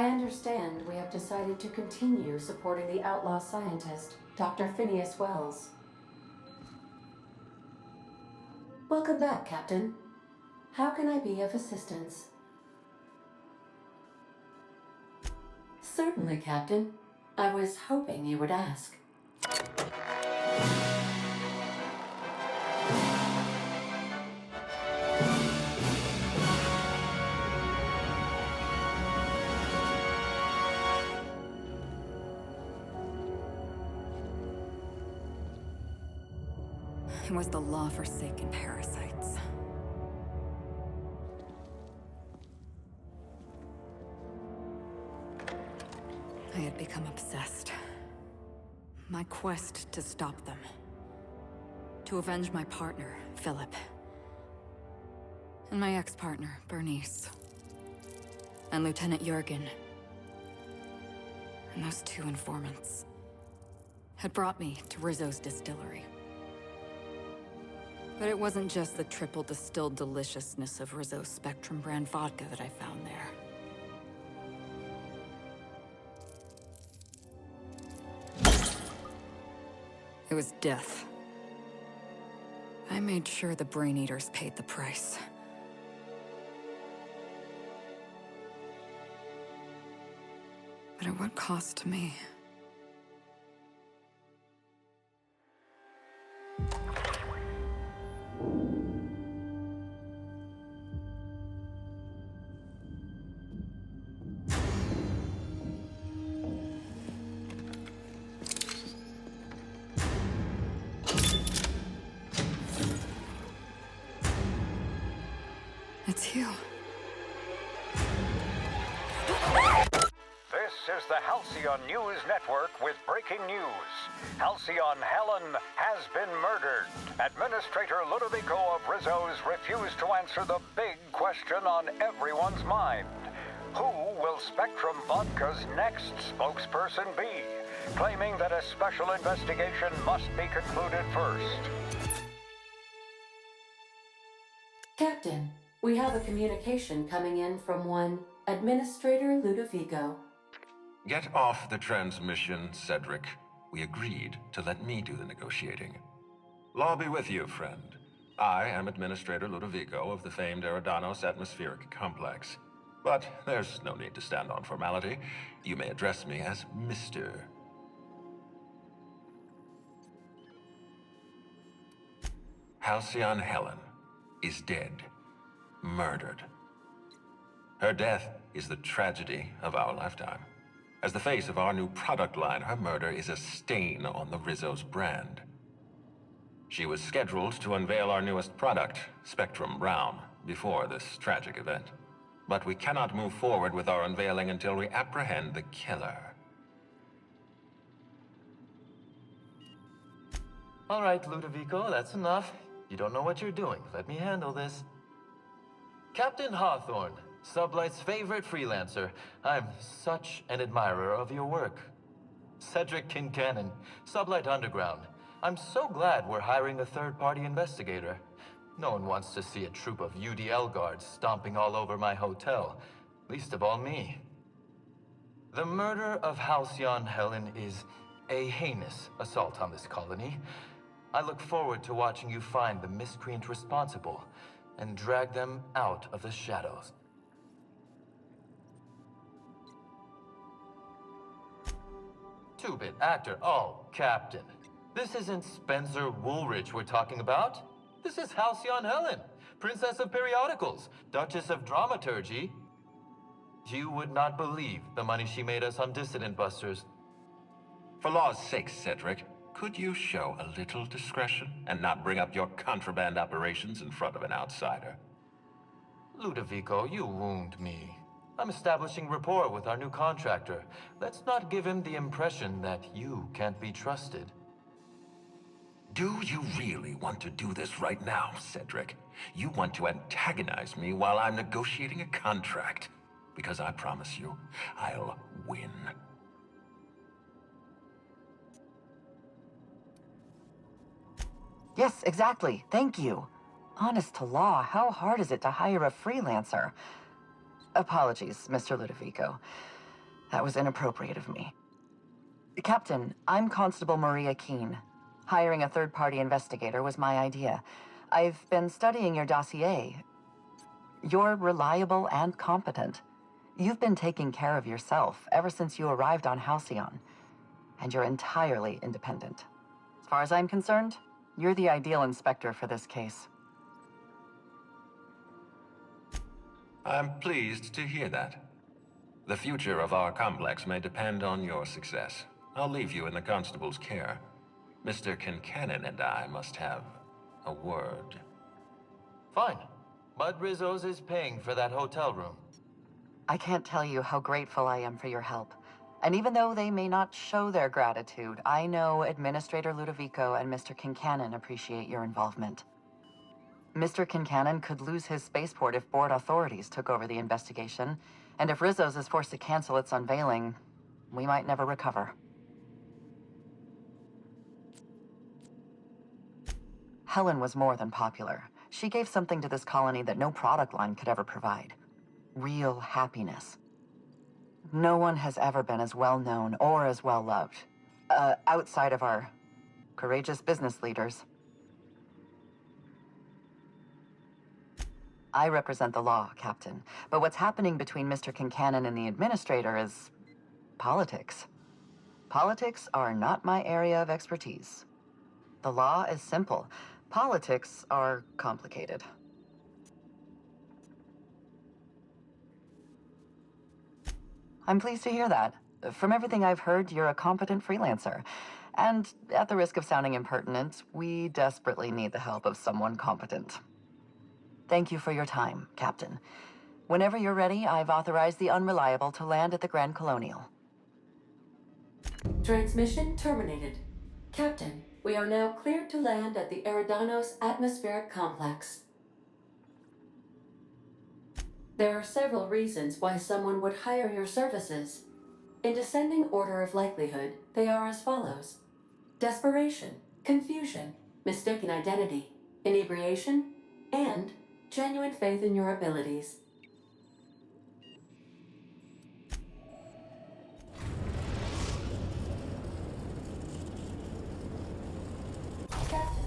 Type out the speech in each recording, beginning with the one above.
I understand we have decided to continue supporting the outlaw scientist, Dr. Phineas Wells. Welcome back, Captain. How can I be of assistance? Certainly, Captain. I was hoping you would ask. It was the law-forsaken parasites. I had become obsessed. My quest to stop them. To avenge my partner, Philip. And my ex-partner, Bernice. And Lieutenant Jurgen. And those two informants had brought me to Rizzo's distillery. But it wasn't just the triple distilled deliciousness of Rizzo's Spectrum brand vodka that I found there. It was death. I made sure the Brain Eaters paid the price. But at what cost to me? It's you. This is the Halcyon News Network with breaking news. Halcyon Helen has been murdered. Administrator Ludovico of Rizzo's refused to answer the big question on everyone's mind. Who will Spectrum Vodka's next spokesperson be? Claiming that a special investigation must be concluded first. Captain, we have a communication coming in from one Administrator Ludovico. Get off the transmission, Cedric. We agreed to let me do the negotiating. Law be with you, friend. I am Administrator Ludovico of the famed Eridanos atmospheric complex. But there's no need to stand on formality. You may address me as Mr. Halcyon Helen is dead. Murdered. Her death is the tragedy of our lifetime. As the face of our new product line, her murder is a stain on the Rizzo's brand. She was scheduled to unveil our newest product, Spectrum Brown, before this tragic event. But we cannot move forward with our unveiling until we apprehend the killer. All right, Ludovico, that's enough. You don't know what you're doing. Let me handle this. Captain Hawthorne, Sublight's favorite freelancer. I'm such an admirer of your work. Cedric Kincannon, Sublight Underground. I'm so glad we're hiring a third-party investigator. No one wants to see a troop of UDL guards stomping all over my hotel, least of all me. The murder of Halcyon Helen is a heinous assault on this colony. I look forward to watching you find the miscreant responsible and drag them out of the shadows. Two-bit actor. Oh, Captain. This isn't Spencer Woolridge we're talking about. This is Halcyon Helen, Princess of Periodicals, Duchess of Dramaturgy. You would not believe the money she made us on Dissident Busters. For law's sake, Cedric, could you show a little discretion and not bring up your contraband operations in front of an outsider? Ludovico, you wound me. I'm establishing rapport with our new contractor. Let's not give him the impression that you can't be trusted. Do you really want to do this right now, Cedric? You want to antagonize me while I'm negotiating a contract. Because I promise you, I'll win. Yes, exactly. Thank you. Honest to law, how hard is it to hire a freelancer? Apologies, Mr. Ludovico. That was inappropriate of me. Captain, I'm Constable Maria Keene. Hiring a third-party investigator was my idea. I've been studying your dossier. You're reliable and competent. You've been taking care of yourself ever since you arrived on Halcyon, and you're entirely independent. As far as I'm concerned, you're the ideal inspector for this case. I'm pleased to hear that. The future of our complex may depend on your success. I'll leave you in the constable's care. Mr. Kincannon and I must have a word. Fine. Bud Rizzo's is paying for that hotel room. I can't tell you how grateful I am for your help. And even though they may not show their gratitude, I know Administrator Ludovico and Mr. Kincannon appreciate your involvement. Mr. Kincannon could lose his spaceport if board authorities took over the investigation, and if Rizzo's is forced to cancel its unveiling, we might never recover. Helen was more than popular. She gave something to this colony that no product line could ever provide. Real happiness. No one has ever been as well known or as well loved, outside of our courageous business leaders. I represent the law, Captain, but what's happening between Mr. Kincannon and the Administrator is politics. Politics are not my area of expertise. The law is simple. Politics are complicated. I'm pleased to hear that. From everything I've heard, you're a competent freelancer. And at the risk of sounding impertinent, we desperately need the help of someone competent. Thank you for your time, Captain. Whenever you're ready, I've authorized the Unreliable to land at the Grand Colonial. Transmission terminated. Captain, we are now cleared to land at the Eridanos atmospheric complex. There are several reasons why someone would hire your services. In descending order of likelihood, they are as follows: desperation, confusion, mistaken identity, inebriation, and genuine faith in your abilities. Captain,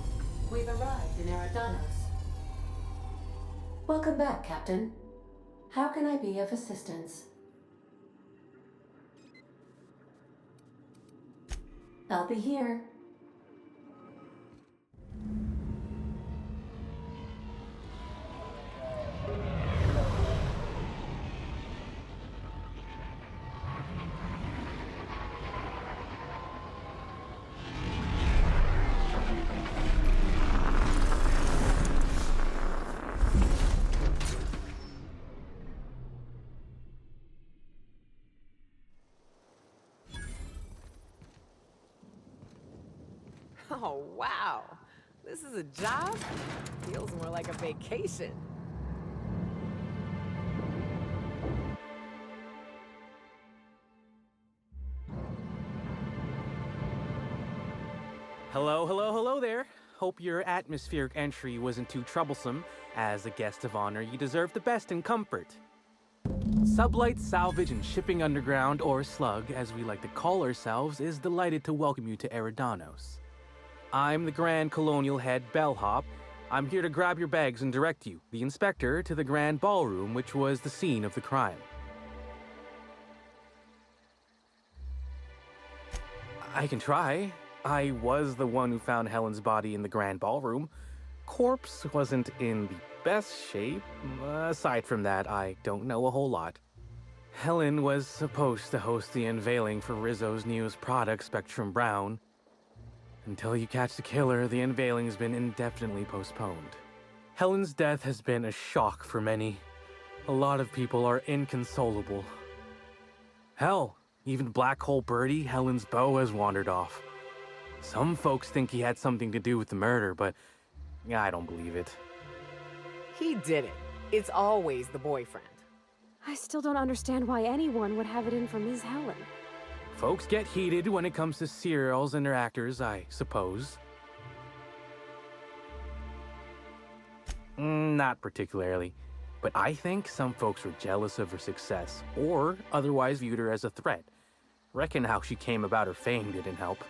we've arrived in Eridanos. Welcome back, Captain. How can I be of assistance? I'll be here. Oh, wow. This is a job? Feels more like a vacation. Hello there. Hope your atmospheric entry wasn't too troublesome. As a guest of honor, you deserve the best in comfort. Sublight Salvage and Shipping Underground, or Slug, as we like to call ourselves, is delighted to welcome you to Eridanos. I'm the Grand Colonial Head Bellhop. I'm here to grab your bags and direct you, the Inspector, to the Grand Ballroom, which was the scene of the crime. I can try. I was the one who found Helen's body in the Grand Ballroom. Corpse wasn't in the best shape. Aside from that, I don't know a whole lot. Helen was supposed to host the unveiling for Rizzo's newest product, Spectrum Brown. Until you catch the killer, the unveiling's been indefinitely postponed. Helen's death has been a shock for many. A lot of people are inconsolable. Hell, even Black Hole Birdie, Helen's beau, has wandered off. Some folks think he had something to do with the murder, but I don't believe it. He did it. It's always the boyfriend. I still don't understand why anyone would have it in for Ms. Helen. Folks get heated when it comes to serials and their actors, I suppose. Not particularly. But I think some folks were jealous of her success, or otherwise viewed her as a threat. Reckon how she came about her fame didn't help.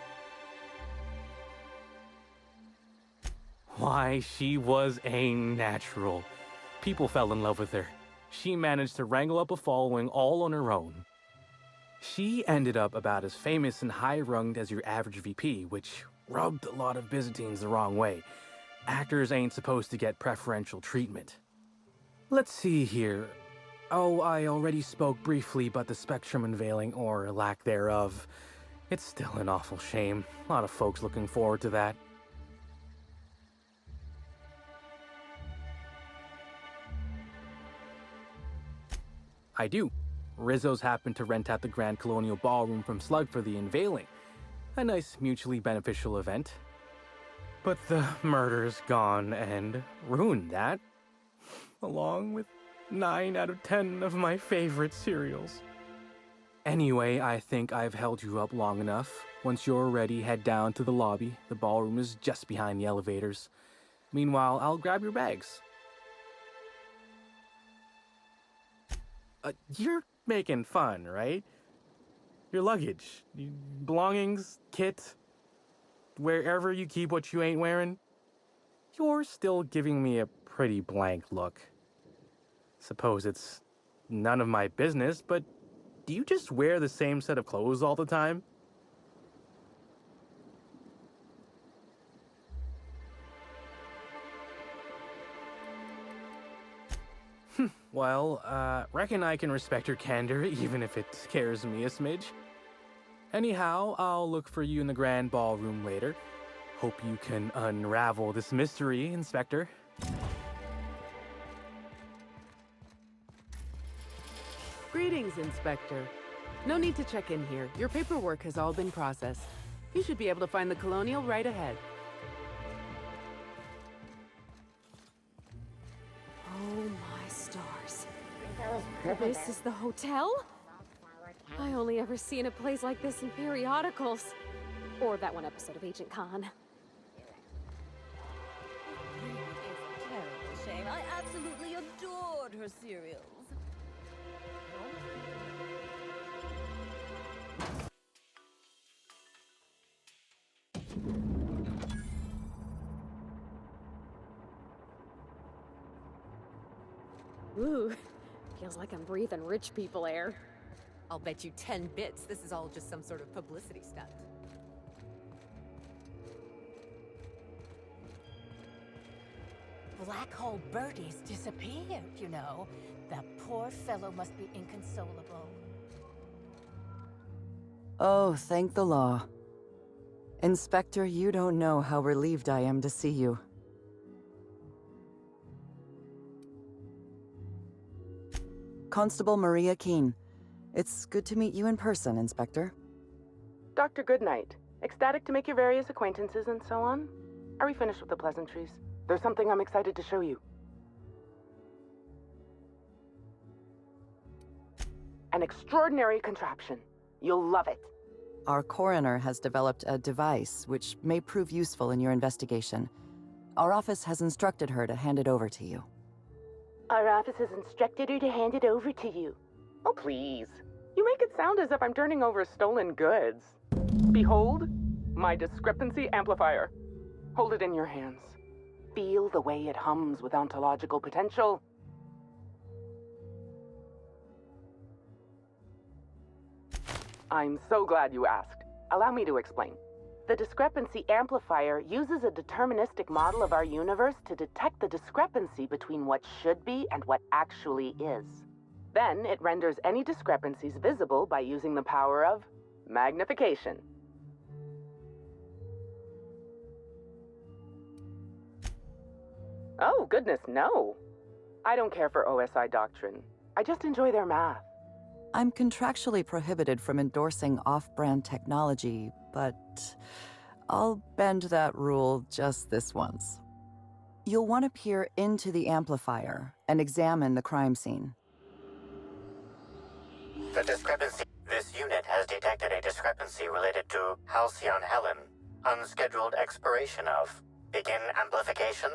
Why, she was a natural. People fell in love with her. She managed to wrangle up a following all on her own. She ended up about as famous and high-runged as your average VP, which rubbed a lot of Byzantines the wrong way. Actors ain't supposed to get preferential treatment. Let's see here. Oh, I already spoke briefly about the spectrum unveiling, or lack thereof. It's still an awful shame. A lot of folks looking forward to that. I do. Rizzo's happened to rent out the Grand Colonial Ballroom from Slug for the unveiling. A nice mutually beneficial event. But the murder's gone and ruined that, along with 9 out of 10 of my favorite cereals. Anyway, I think I've held you up long enough. Once you're ready, head down to the lobby. The ballroom is just behind the elevators. Meanwhile, I'll grab your bags. You're making fun, right? Your luggage, belongings, kit, wherever you keep what you ain't wearing. You're still giving me a pretty blank look. Suppose it's none of my business, but do you just wear the same set of clothes all the time? Well, reckon I can respect your candor, even if it scares me a smidge. Anyhow, I'll look for you in the grand ballroom later. Hope you can unravel this mystery, Inspector. Greetings, Inspector. No need to check in here. Your paperwork has all been processed. You should be able to find the Colonial right ahead. Oh my stars. This is the hotel? I only ever seen a place like this in periodicals. Or that one episode of Agent Khan. Terrible shame. I absolutely adored her cereals. Ooh, feels like I'm breathing rich people air. I'll bet you 10 bits this is all just some sort of publicity stunt. Black Hole Birdie's disappeared, you know. The poor fellow must be inconsolable. Oh, thank the law. Inspector, you don't know how relieved I am to see you. Constable Maria Keene. It's good to meet you in person, Inspector. Dr. Goodnight. Ecstatic to make your various acquaintances and so on. Are we finished with the pleasantries? There's something I'm excited to show you. An extraordinary contraption. You'll love it. Our coroner has developed a device which may prove useful in your investigation. Our office has instructed her to hand it over to you. Our office has instructed her to hand it over to you. Oh, please. You make it sound as if I'm turning over stolen goods. Behold, my discrepancy amplifier. Hold it in your hands. Feel the way it hums with ontological potential. I'm so glad you asked. Allow me to explain. The discrepancy amplifier uses a deterministic model of our universe to detect the discrepancy between what should be and what actually is. Then it renders any discrepancies visible by using the power of magnification. Oh, goodness, no. I don't care for OSI doctrine. I just enjoy their math. I'm contractually prohibited from endorsing off-brand technology, but I'll bend that rule just this once. You'll want to peer into the amplifier and examine the crime scene. The discrepancy. This unit has detected a discrepancy related to Halcyon Helen. Unscheduled expiration of. Begin amplification.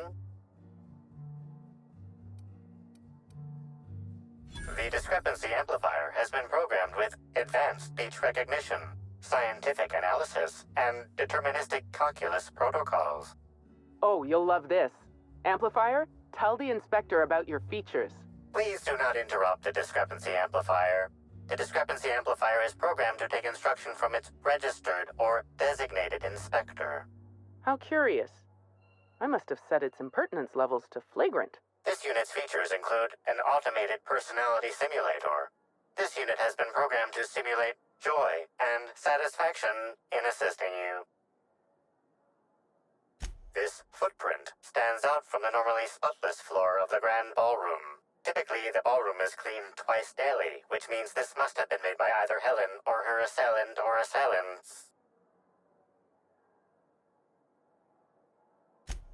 The discrepancy amplifier has been programmed with advanced speech recognition, scientific analysis, and deterministic calculus protocols. Oh, you'll love this. Amplifier, tell the inspector about your features. Please do not interrupt the discrepancy amplifier. The discrepancy amplifier is programmed to take instruction from its registered or designated inspector. How curious. I must have set its impertinence levels to flagrant. This unit's features include an automated personality simulator. This unit has been programmed to simulate joy and satisfaction in assisting you. This footprint stands out from the normally spotless floor of the grand ballroom. Typically, the ballroom is cleaned twice daily, which means this must have been made by either Helen or her assailant or assailants.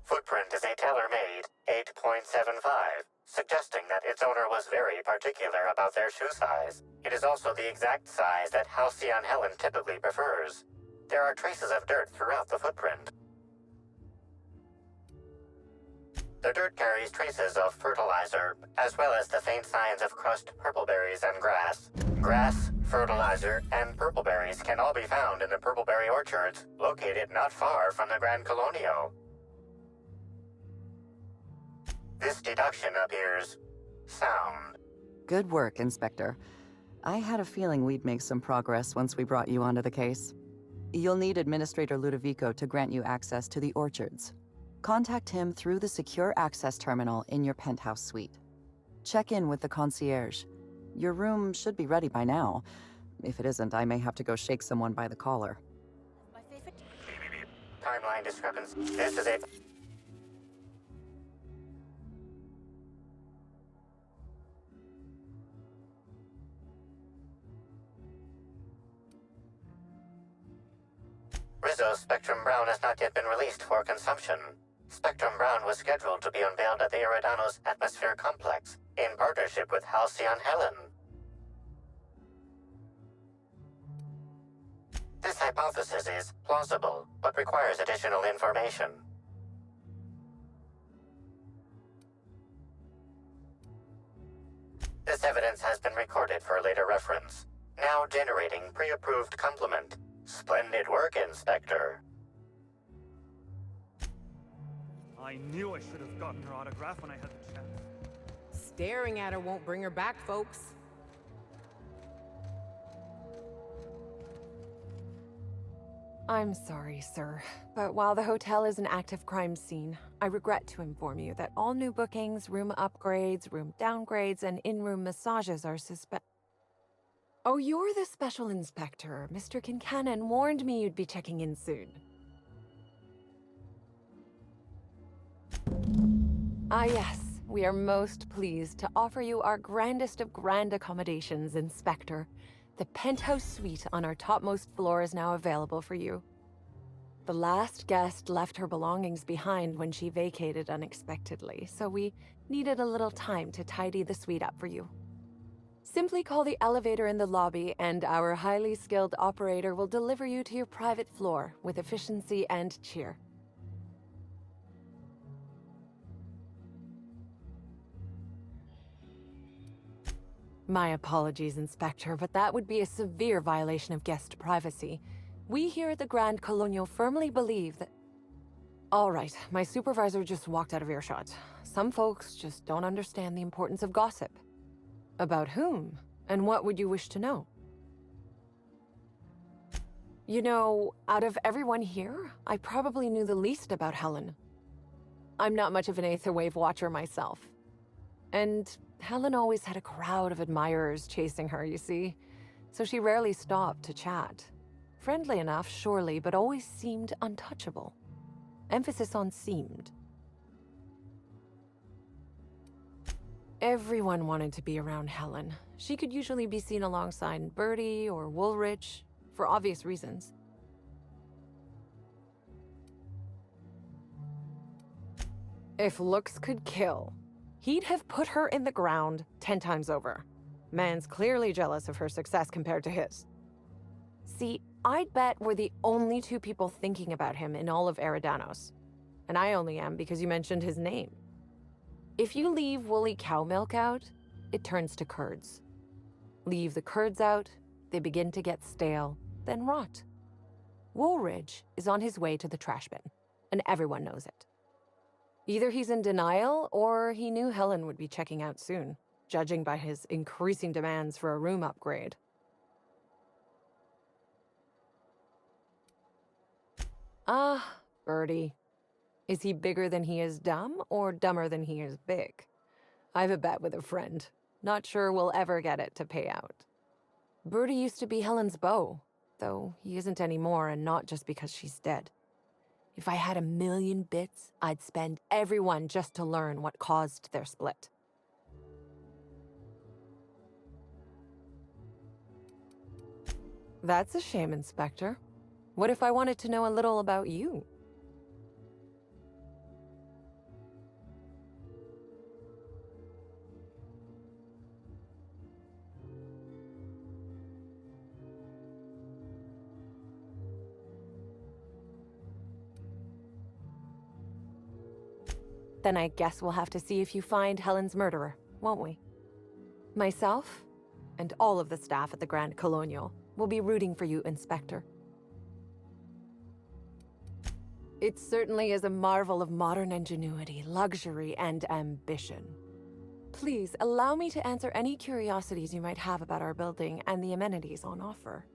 Footprint is a tailor-made 8.75, suggesting that its owner was very particular about their shoe size. It is also the exact size that Halcyon Helen typically prefers. There are traces of dirt throughout the footprint. The dirt carries traces of fertilizer, as well as the faint signs of crushed purpleberries and grass. Grass, fertilizer, and purpleberries can all be found in the purpleberry orchards, located not far from the Grand Colonio. This deduction appears sound. Good work, Inspector. I had a feeling we'd make some progress once we brought you onto the case. You'll need Administrator Ludovico to grant you access to the orchards. Contact him through the secure access terminal in your penthouse suite. Check in with the concierge. Your room should be ready by now. If it isn't, I may have to go shake someone by the collar. My favorite. Timeline discrepancy. This is a... Rizzo's Spectrum Brown has not yet been released for consumption. Spectrum Brown was scheduled to be unveiled at the Eridanos Atmosphere Complex in partnership with Halcyon Helen. This hypothesis is plausible, but requires additional information. This evidence has been recorded for later reference. Now generating pre-approved complement. Splendid work, Inspector. I knew I should have gotten her autograph when I had the chance. Staring at her won't bring her back, folks. I'm sorry, sir, but while the hotel is an active crime scene, I regret to inform you that all new bookings, room upgrades, room downgrades, and in-room massages are Oh, you're the special inspector. Mr. Kincannon warned me you'd be checking in soon. Ah, yes. We are most pleased to offer you our grandest of grand accommodations, Inspector. The penthouse suite on our topmost floor is now available for you. The last guest left her belongings behind when she vacated unexpectedly, so we needed a little time to tidy the suite up for you. Simply call the elevator in the lobby, and our highly skilled operator will deliver you to your private floor with efficiency and cheer. My apologies, Inspector, but that would be a severe violation of guest privacy. We here at the Grand Colonial firmly believe that... All right, my supervisor just walked out of earshot. Some folks just don't understand the importance of gossip. About whom? And what would you wish to know? You know, out of everyone here, I probably knew the least about Helen. I'm not much of an aether wave watcher myself. And Helen always had a crowd of admirers chasing her, you see, so she rarely stopped to chat. Friendly enough, surely, but always seemed untouchable. Emphasis on seemed. Everyone wanted to be around Helen. She could usually be seen alongside Bertie or Woolrich, for obvious reasons. If looks could kill, he'd have put her in the ground 10 times over. Man's clearly jealous of her success compared to his. See, I'd bet we're the only two people thinking about him in all of Eridanos. And I only am because you mentioned his name. If you leave woolly cow milk out, it turns to curds. Leave the curds out, they begin to get stale, then rot. Woolridge is on his way to the trash bin, and everyone knows it. Either he's in denial, or he knew Helen would be checking out soon, judging by his increasing demands for a room upgrade. Ah, Birdie. Is he bigger than he is dumb, or dumber than he is big? I've a bet with a friend. Not sure we'll ever get it to pay out. Birdie used to be Helen's beau, though he isn't anymore, and not just because she's dead. If I had 1,000,000 bits, I'd spend every one just to learn what caused their split. That's a shame, Inspector. What if I wanted to know a little about you? Then I guess we'll have to see if you find Helen's murderer, won't we? Myself, and all of the staff at the Grand Colonial, will be rooting for you, Inspector. It certainly is a marvel of modern ingenuity, luxury, and ambition. Please, allow me to answer any curiosities you might have about our building and the amenities on offer.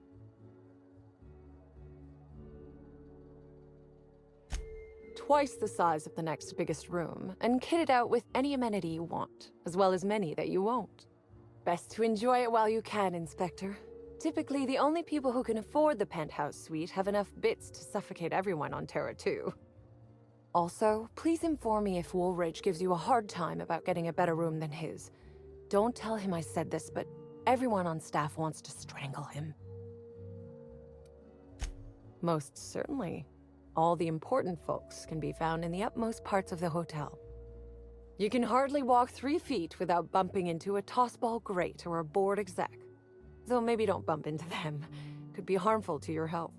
Twice the size of the next biggest room, and kitted out with any amenity you want, as well as many that you won't. Best to enjoy it while you can, Inspector. Typically, the only people who can afford the penthouse suite have enough bits to suffocate everyone on Terra 2. Also, please inform me if Woolridge gives you a hard time about getting a better room than his. Don't tell him I said this, but everyone on staff wants to strangle him. Most certainly. All the important folks can be found in the utmost parts of the hotel. You can hardly walk 3 feet without bumping into a tossball grate or a bored exec. Though maybe don't bump into them. Could be harmful to your health.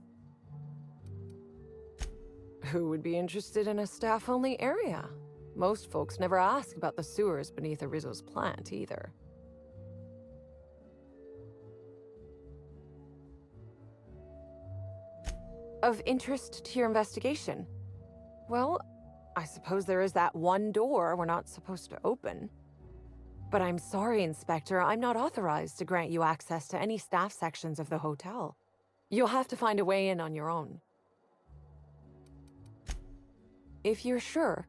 Who would be interested in a staff-only area? Most folks never ask about the sewers beneath Rizzo's plant, either. Of interest to your investigation? Well, I suppose there is that one door we're not supposed to open. But I'm sorry, Inspector, I'm not authorized to grant you access to any staff sections of the hotel. You'll have to find a way in on your own. If you're sure.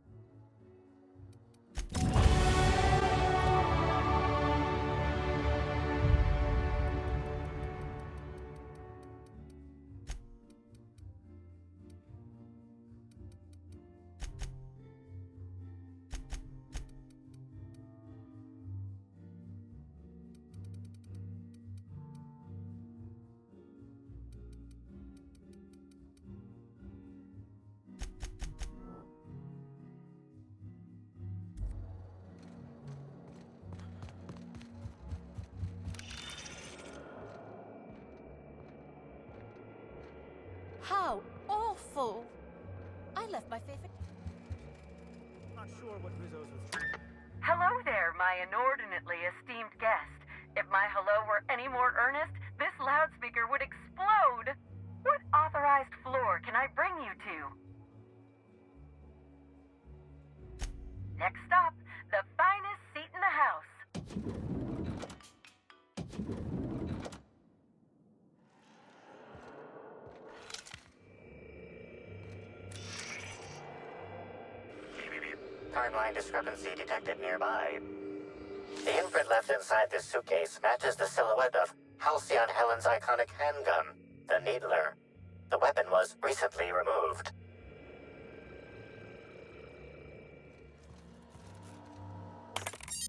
How awful! I left my favorite... Not sure what Rizzo's was. Hello there, my inordinately esteemed guest. If my hello were any more earnest, this loudspeaker would explode. What authorized floor can I bring you to? Next stop, the finest seat in the house. Timeline discrepancy detected nearby. The imprint left inside this suitcase matches the silhouette of Halcyon Helen's iconic handgun, the Needler. The weapon was recently removed.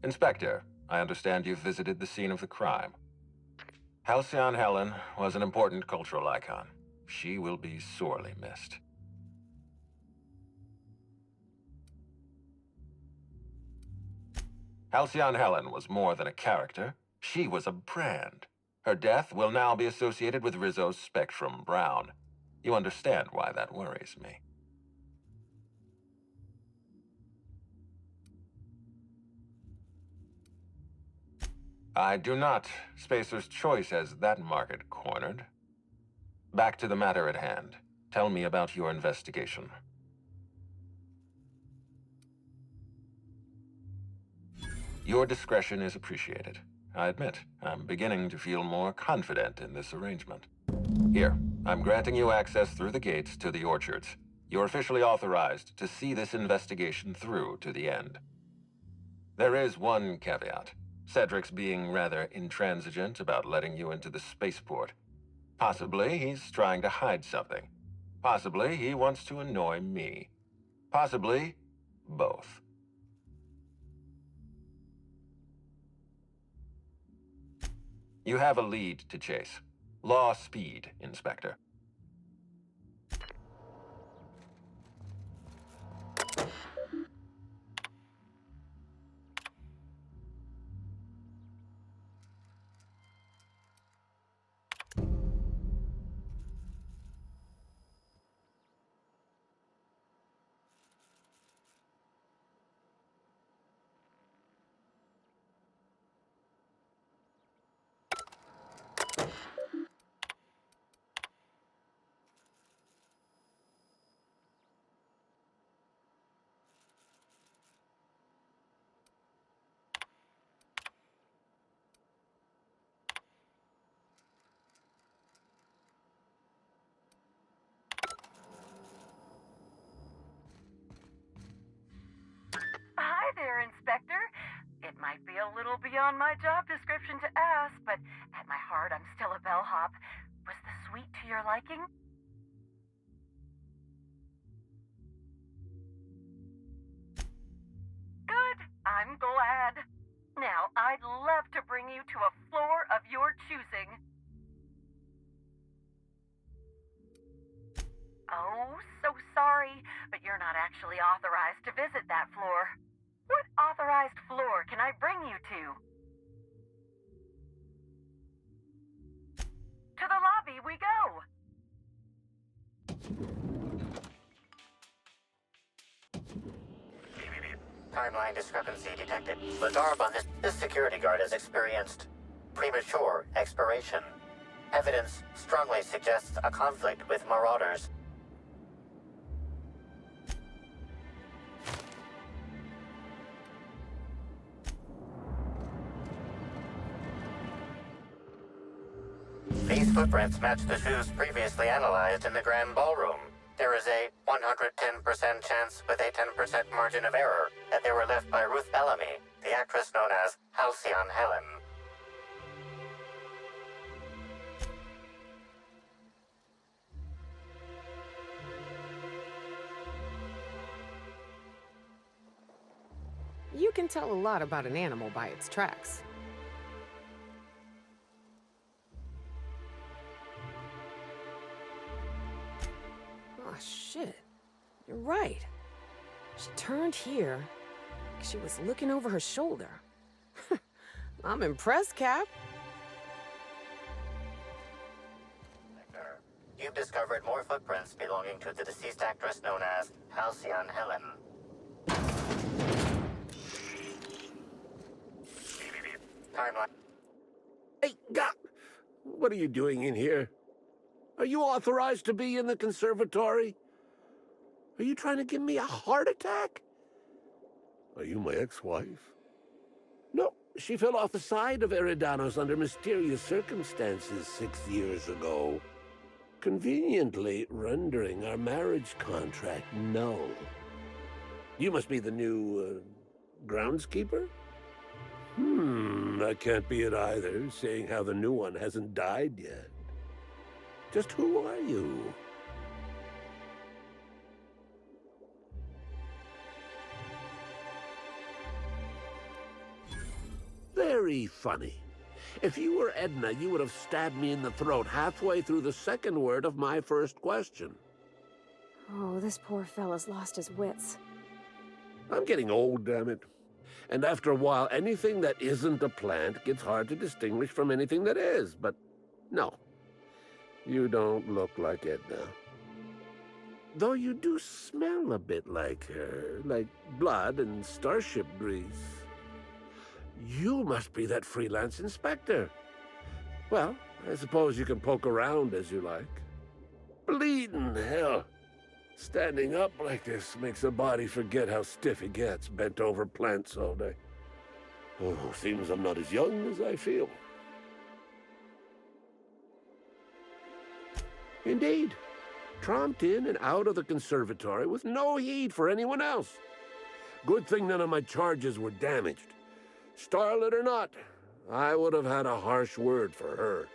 Inspector, I understand you've visited the scene of the crime. Halcyon Helen was an important cultural icon. She will be sorely missed. Halcyon Helen was more than a character. She was a brand. Her death will now be associated with Rizzo's Spectrum Brown. You understand why that worries me. I do not. Spacer's Choice has that market cornered. Back to the matter at hand. Tell me about your investigation. Your discretion is appreciated. I admit, I'm beginning to feel more confident in this arrangement. Here, I'm granting you access through the gates to the orchards. You're officially authorized to see this investigation through to the end. There is one caveat. Cedric's being rather intransigent about letting you into the spaceport. Possibly he's trying to hide something. Possibly he wants to annoy me. Possibly both. You have a lead to chase. Law speed, Inspector. Hi there, Inspector. It might be a little beyond my job description to ask, but at my heart, I'm still a bellhop. Was the suite to your liking? Good. I'm glad. Now, I'd love to bring you to a floor of your choosing. Oh, so sorry, but you're not actually authorized to visit that floor. What authorized floor can I bring you to? To the lobby we go! Timeline discrepancy detected. The garb on this security guard has experienced premature expiration. Evidence strongly suggests a conflict with marauders. These footprints match the shoes previously analyzed in the Grand Ballroom. There is a 110% chance with a 10% margin of error that they were left by Ruth Bellamy, the actress known as Halcyon Helen. You can tell a lot about an animal by its tracks. Oh, shit. You're right. She turned here. She was looking over her shoulder. I'm impressed, Cap. You've discovered more footprints belonging to the deceased actress known as Halcyon Helen. Timeline. Hey, what are you doing in here? Are you authorized to be in the conservatory? Are you trying to give me a heart attack? Are you my ex-wife? No, she fell off the side of Eridanos under mysterious circumstances 6 years ago, conveniently rendering our marriage contract null. You must be the new, groundskeeper? That can't be it either, seeing how the new one hasn't died yet. Just who are you? Very funny. If you were Edna, you would have stabbed me in the throat halfway through the second word of my first question. Oh, this poor fella's lost his wits. I'm getting old, damn it. And after a while, anything that isn't a plant gets hard to distinguish from anything that is. But no, you don't look like Edna. Though you do smell a bit like her, like blood and starship grease. You must be that freelance inspector. Well, I suppose you can poke around as you like. Bleeding hell. Standing up like this makes a body forget how stiff it gets, bent over plants all day. Oh, seems I'm not as young as I feel. Indeed. Tromped in and out of the conservatory with no heed for anyone else. Good thing none of my charges were damaged. Starlet or not, I would have had a harsh word for her.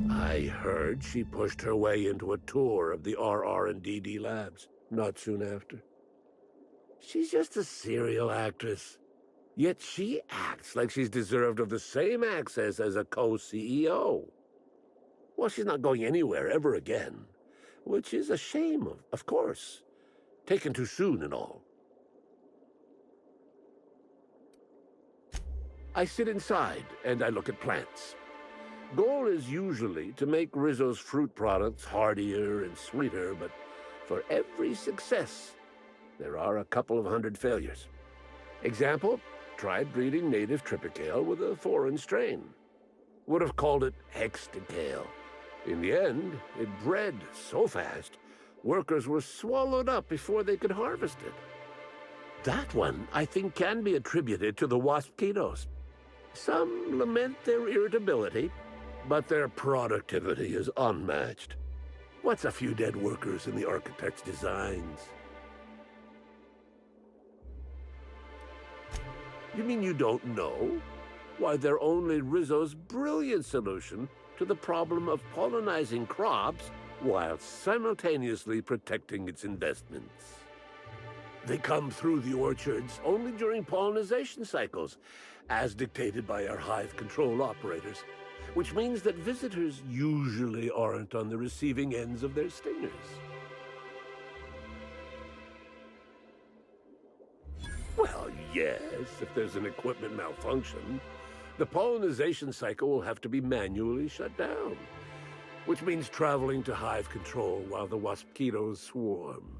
I heard she pushed her way into a tour of the RR&DD labs not soon after. She's just a serial actress. Yet she acts like she's deserved of the same access as a co-CEO. Well, she's not going anywhere ever again, which is a shame, of course. Taken too soon and all. I sit inside and I look at plants. Goal is usually to make Rizzo's fruit products hardier and sweeter, but for every success, there are a couple of hundred failures. Example, tried breeding native Tripicale with a foreign strain. Would have called it Hexticale. In the end, it bred so fast, workers were swallowed up before they could harvest it. That one, I think, can be attributed to the waspitos. Some lament their irritability, but their productivity is unmatched. What's a few dead workers in the architect's designs? You mean you don't know? Why, they're only Rizzo's brilliant solution to the problem of pollinizing crops while simultaneously protecting its investments. They come through the orchards only during pollinization cycles, as dictated by our hive control operators, which means that visitors usually aren't on the receiving ends of their stingers. Well, yes, if there's an equipment malfunction, the pollinization cycle will have to be manually shut down, which means traveling to hive control while the waspitos swarm.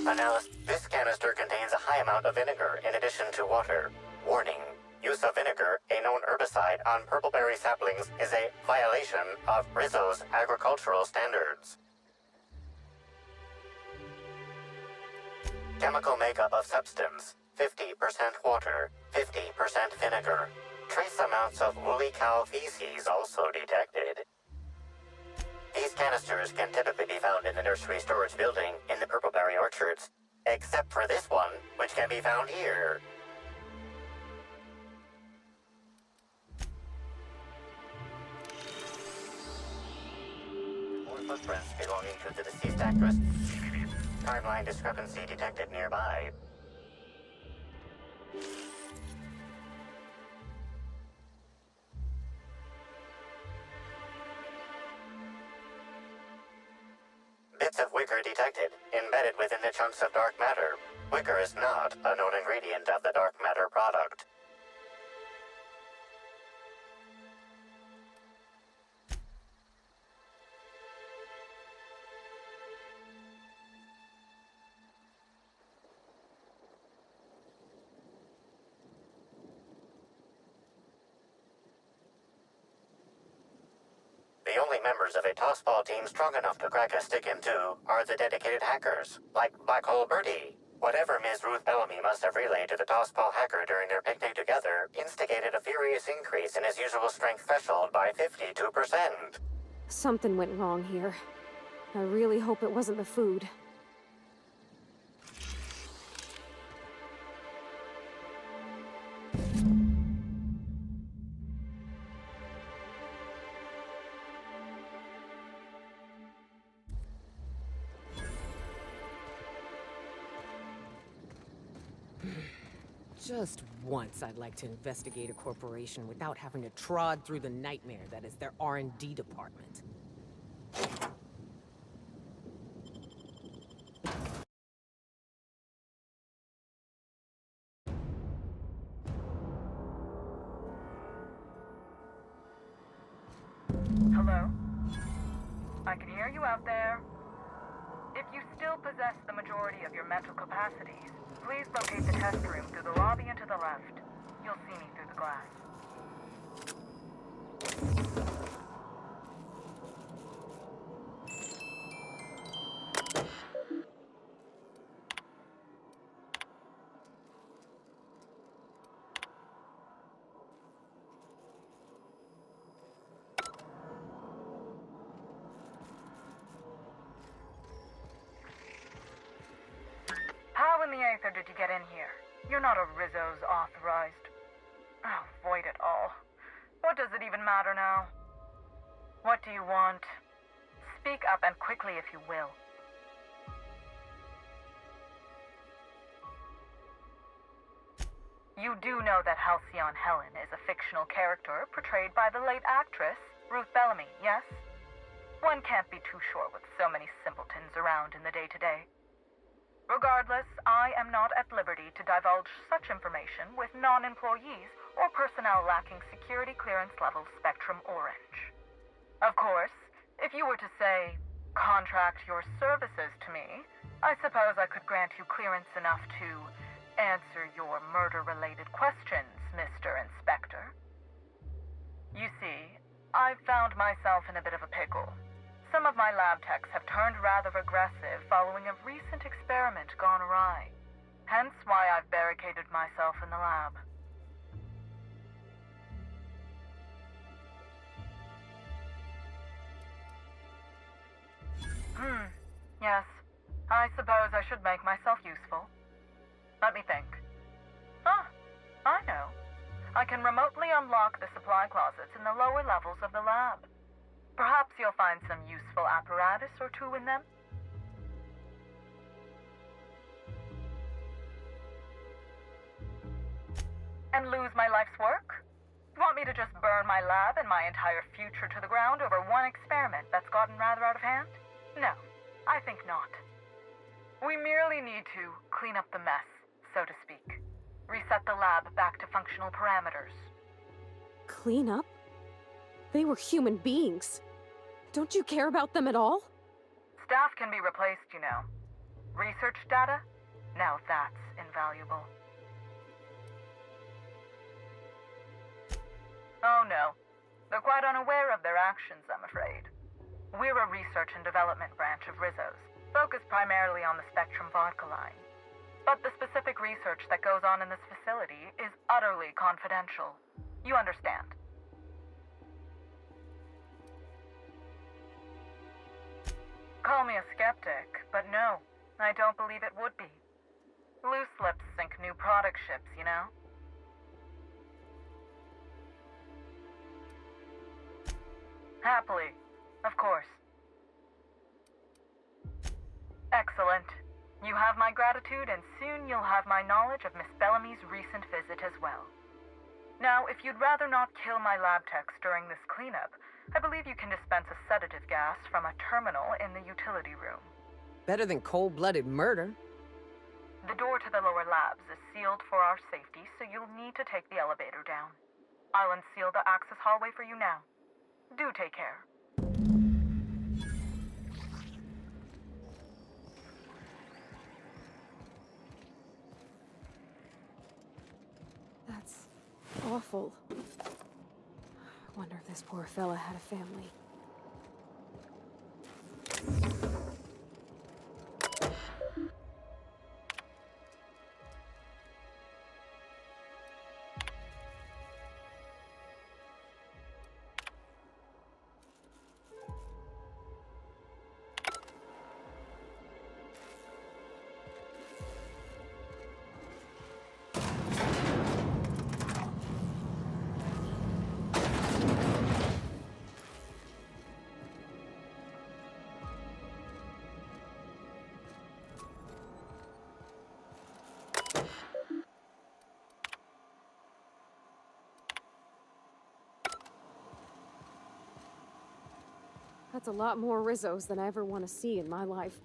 Analysis. This canister contains a high amount of vinegar in addition to water. Warning. Use of vinegar, a known herbicide, on purpleberry saplings is a violation of Rizzo's agricultural standards. Chemical makeup of substance. 50% water, 50% vinegar. Trace amounts of woolly cow feces also detected. These canisters can typically be found in the nursery storage building in the purpleberry orchards, except for this one, which can be found here. More footprints belonging to the deceased actress. Timeline discrepancy detected nearby. Bits of wicker detected, embedded within the chunks of dark matter. Wicker is not a known ingredient of the dark matter product. The only members of a tossball team strong enough to crack a stick in two are the dedicated hackers, like Black Hole Birdie. Whatever Ms. Ruth Bellamy must have relayed to the tossball hacker during their picnic together instigated a furious increase in his usual strength threshold by 52%. Something went wrong here. I really hope it wasn't the food. Just once I'd like to investigate a corporation without having to trod through the nightmare that is their R&D department. Hello? I can hear you out there. If you still possess the majority of your mental capacities, please locate the test room through the lobby and to the left. You'll see me through the glass. How in the aether did you get in here? You're not a Rizzo's authorized. Oh, void it all. What does it even matter now? What do you want? Speak up and quickly if you will. You do know that Halcyon Helen is a fictional character portrayed by the late actress, Ruth Bellamy, yes? One can't be too sure with so many simpletons around in the day-to-day. Regardless, I am not at liberty to divulge such information with non-employees or personnel lacking security clearance level Spectrum Orange. Of course, if you were to say, contract your services to me, I suppose I could grant you clearance enough to answer your murder-related questions, Mr. Inspector. You see, I've found myself in a bit of a pickle. Some of my lab techs have turned rather aggressive following a recent experiment gone awry. Hence why I've barricaded myself in the lab. Yes. I suppose I should make myself useful. Let me think. I know. I can remotely unlock the supply closets in the lower levels of the lab. Perhaps you'll find some useful apparatus or two in them. And lose my life's work? Want me to just burn my lab and my entire future to the ground over one experiment that's gotten rather out of hand? No, I think not. We merely need to clean up the mess, so to speak. Reset the lab back to functional parameters. Clean up? They were human beings. Don't you care about them at all? Staff can be replaced, you know. Research data? Now that's invaluable. Oh no. They're quite unaware of their actions, I'm afraid. We're a research and development branch of Rizzo's, focused primarily on the Spectrum vodka line. But the specific research that goes on in this facility is utterly confidential. You understand? Call me a skeptic, but no, I don't believe it would be. Loose lips sink new product ships, you know? Happily, of course. Excellent. You have my gratitude, and soon you'll have my knowledge of Miss Bellamy's recent visit as well. Now, if you'd rather not kill my lab techs during this cleanup, I believe you can dispense a sedative gas from a terminal in the utility room. Better than cold-blooded murder. The door to the lower labs is sealed for our safety, so you'll need to take the elevator down. I'll unseal the access hallway for you now. Do take care. That's awful. I wonder if this poor fella had a family. That's a lot more Rizzos than I ever want to see in my life.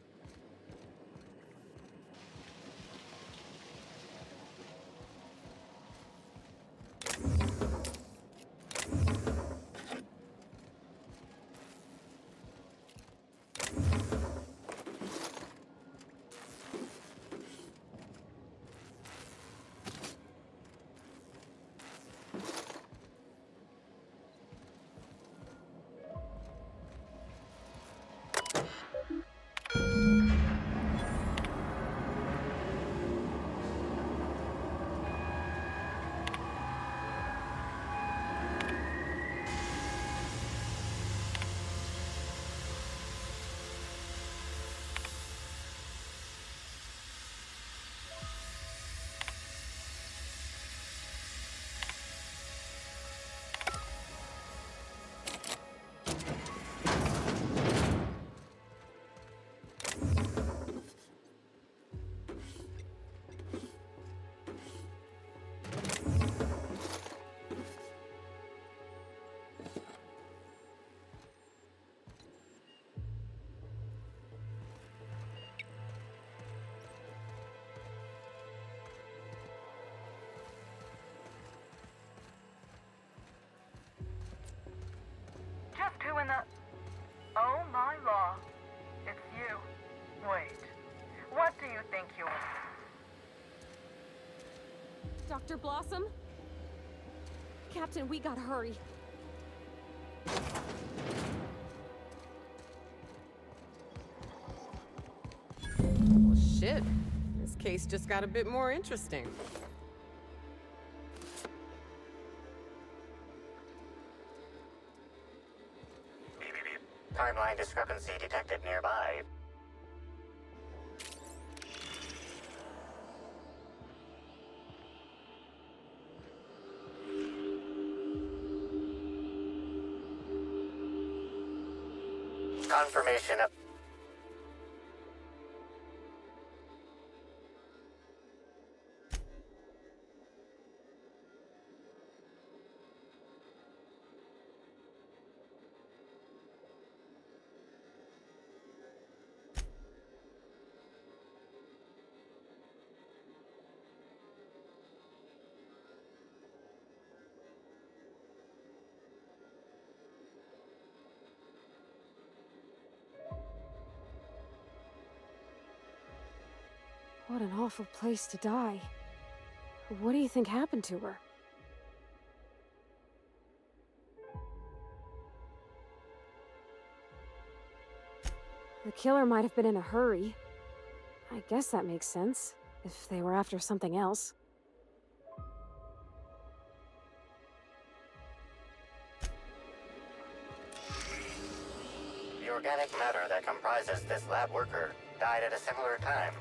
Dr. Blossom? Captain, we gotta hurry. Well, shit. This case just got a bit more interesting. Timeline discrepancy detected nearby. Confirmation of... What an awful place to die. What do you think happened to her? The killer might have been in a hurry. I guess that makes sense, if they were after something else. The organic matter that comprises this lab worker died at a similar time.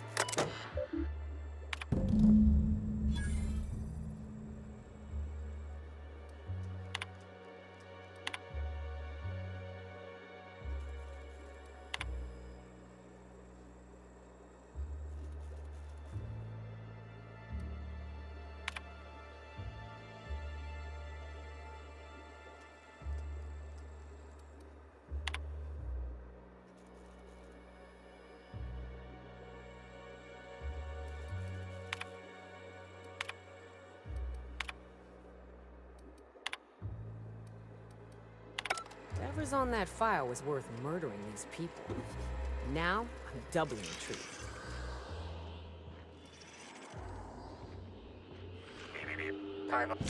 Whatever's on that file was worth murdering these people. Now, I'm doubly intrigued.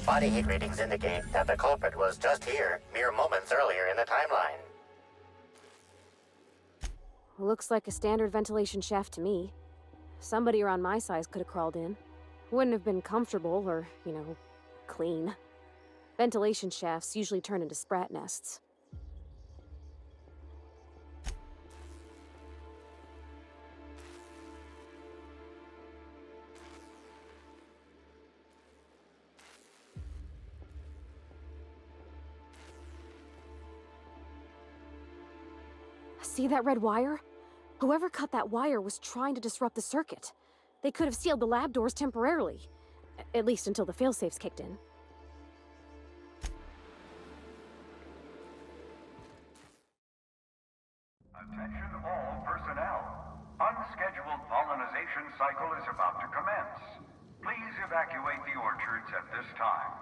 Body heat readings indicate that the culprit was just here, mere moments earlier in the timeline. Looks like a standard ventilation shaft to me. Somebody around my size could have crawled in. Wouldn't have been comfortable or, clean. Ventilation shafts usually turn into sprat nests. See that red wire? Whoever cut that wire was trying to disrupt the circuit. They could have sealed the lab doors temporarily. At least until the failsafes kicked in. Attention all personnel. Unscheduled pollinization cycle is about to commence. Please evacuate the orchards at this time.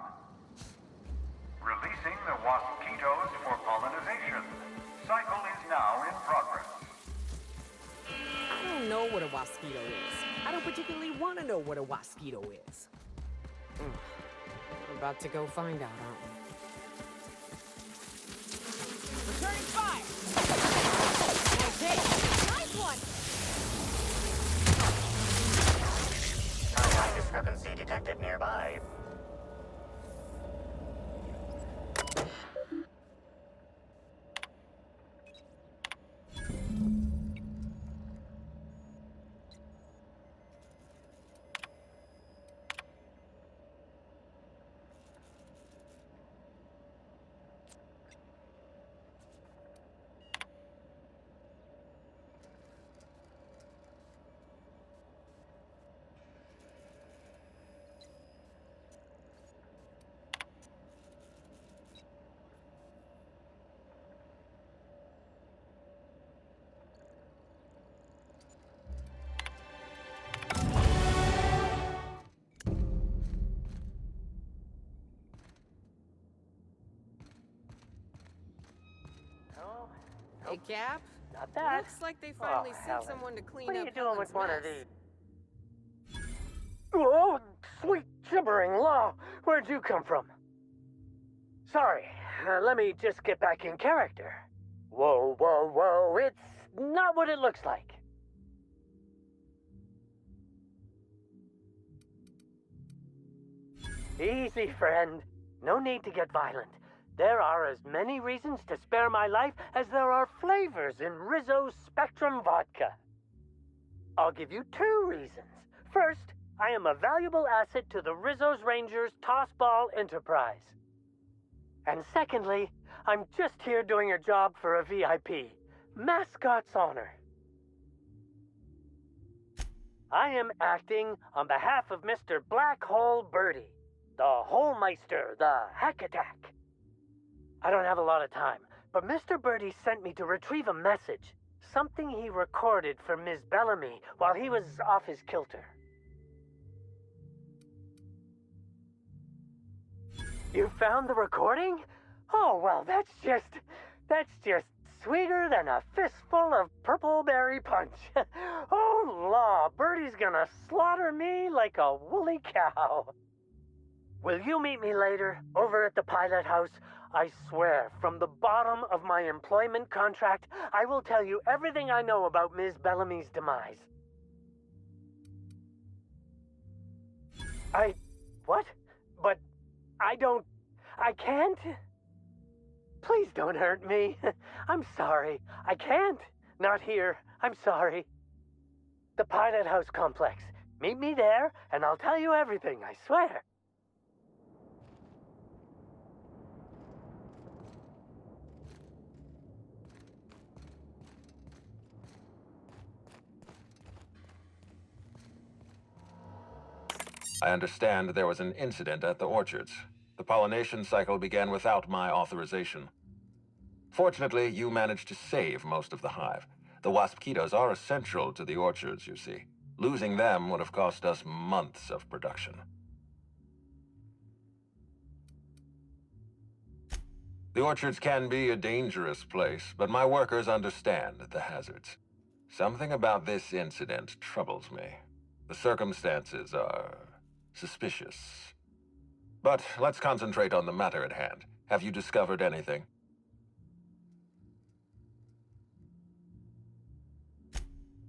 Releasing the waspitos for pollinization. Cycle is now in progress. I don't know what a waspito is. I don't particularly want to know what a waspito is. We're about to go find out, aren't we? Returning fire! Okay, nice one! Timeline discrepancy detected nearby. Hey, Cap. Not that. Looks like they finally sent Helen. someone to clean What are up you doing with Helen's one of mess. these? Oh, sweet gibbering law. Where'd you come from? Sorry, let me just get back in character. Whoa, whoa, whoa, it's not what it looks like. Easy, friend. No need to get violent. There are as many reasons to spare my life as there are flavors in Rizzo's Spectrum vodka. I'll give you 2 reasons. First, I am a valuable asset to the Rizzo's Rangers Tossball Enterprise. And secondly, I'm just here doing a job for a VIP. Mascot's honor. I am acting on behalf of Mr. Black Hole Birdie, the Holmeister, the Hack Attack. I don't have a lot of time, but Mr. Birdie sent me to retrieve a message. Something he recorded for Ms. Bellamy while he was off his kilter. You found the recording? Oh, well, that's just sweeter than a fistful of purple berry punch. Oh, law, Birdie's gonna slaughter me like a woolly cow. Will you meet me later, over at the pilot house? I swear, from the bottom of my employment contract, I will tell you everything I know about Ms. Bellamy's demise. What? But I can't? Please don't hurt me. I'm sorry. I can't. Not here. I'm sorry. The Pilot House complex. Meet me there, and I'll tell you everything, I swear. I understand there was an incident at the orchards. The pollination cycle began without my authorization. Fortunately, you managed to save most of the hive. The wasp-ketos are essential to the orchards, you see. Losing them would have cost us months of production. The orchards can be a dangerous place, but my workers understand the hazards. Something about this incident troubles me. The circumstances are suspicious. But let's concentrate on the matter at hand. Have you discovered anything?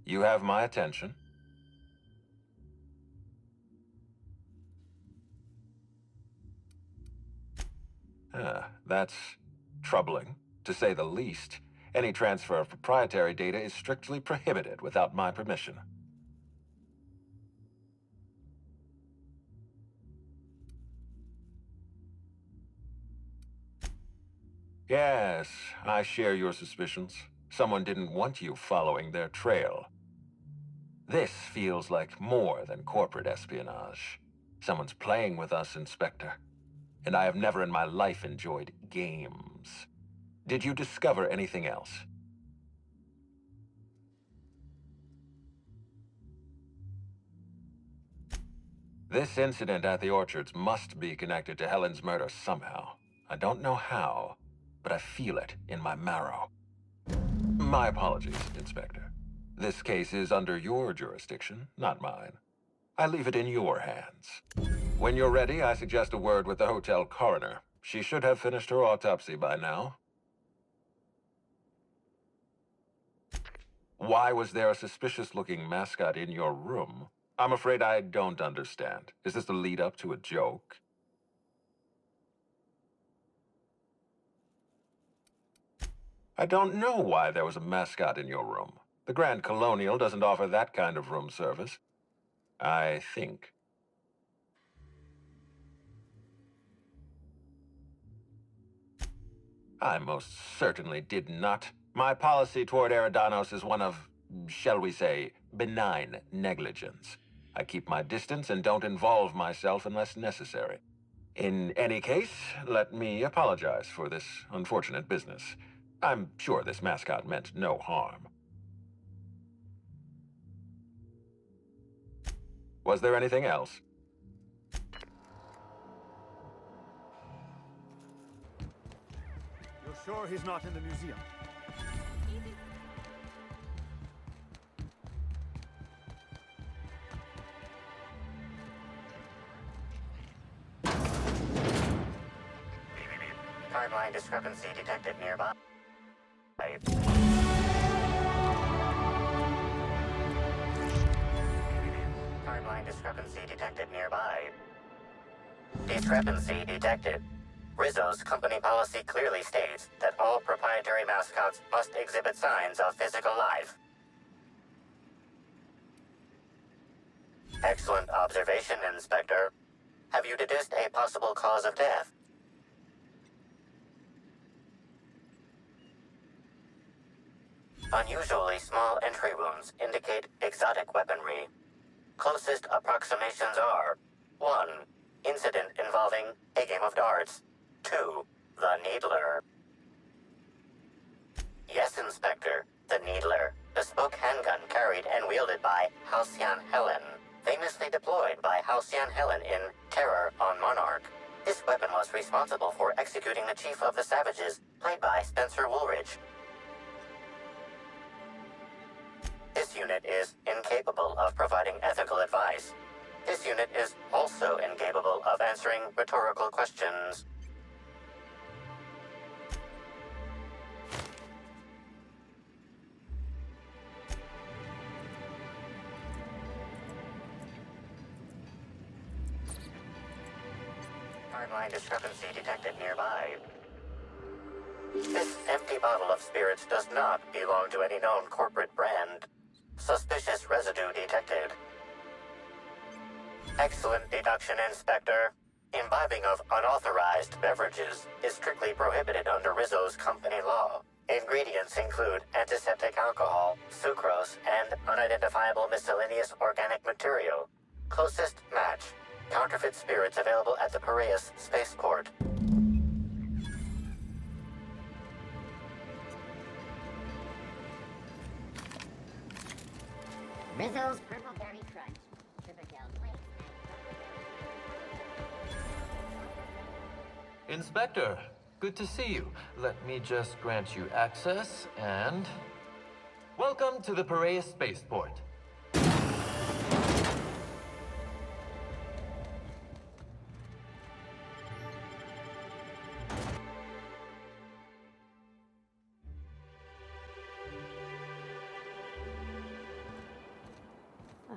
You have my attention. That's troubling, to say the least. Any transfer of proprietary data is strictly prohibited without my permission. Yes, I share your suspicions. Someone didn't want you following their trail. This feels like more than corporate espionage. Someone's playing with us, Inspector. And I have never in my life enjoyed games. Did you discover anything else? This incident at the orchards must be connected to Helen's murder somehow. I don't know how, but I feel it in my marrow. My apologies, Inspector. This case is under your jurisdiction, not mine. I leave it in your hands. When you're ready, I suggest a word with the hotel coroner. She should have finished her autopsy by now. Why was there a suspicious-looking mascot in your room? I'm afraid I don't understand. Is this the lead-up to a joke? I don't know why there was a mascot in your room. The Grand Colonial doesn't offer that kind of room service. I think. I most certainly did not. My policy toward Eridanos is one of, shall we say, benign negligence. I keep my distance and don't involve myself unless necessary. In any case, let me apologize for this unfortunate business. I'm sure this mascot meant no harm. Was there anything else? You're sure he's not in the museum? Timeline discrepancy detected nearby. Timeline discrepancy detected nearby. Discrepancy detected. Rizzo's company policy clearly states that all proprietary mascots must exhibit signs of physical life. Excellent observation, Inspector. Have you deduced a possible cause of death? Unusually small entry wounds indicate exotic weaponry. Closest approximations are 1. Incident involving a game of darts. 2. The Needler. Yes, Inspector. The Needler. Bespoke handgun carried and wielded by Halcyon Helen. Famously deployed by Halcyon Helen in Terror on Monarch. This weapon was responsible for executing the Chief of the Savages, played by Spencer Woolridge. This unit is incapable of providing ethical advice. This unit is also incapable of answering rhetorical questions. Timeline discrepancy detected nearby. This empty bottle of spirits does not belong to any known corporate brand. Suspicious residue detected. Excellent deduction, Inspector. Imbibing of unauthorized beverages is strictly prohibited under Rizzo's company law. Ingredients include antiseptic alcohol, sucrose, and unidentifiable miscellaneous organic material. Closest match. Counterfeit spirits available at the Piraeus spaceport. Rizzo's Purple Berry Crunch. Triple plate. Inspector, good to see you. Let me just grant you access and... Welcome to the Piraeus spaceport.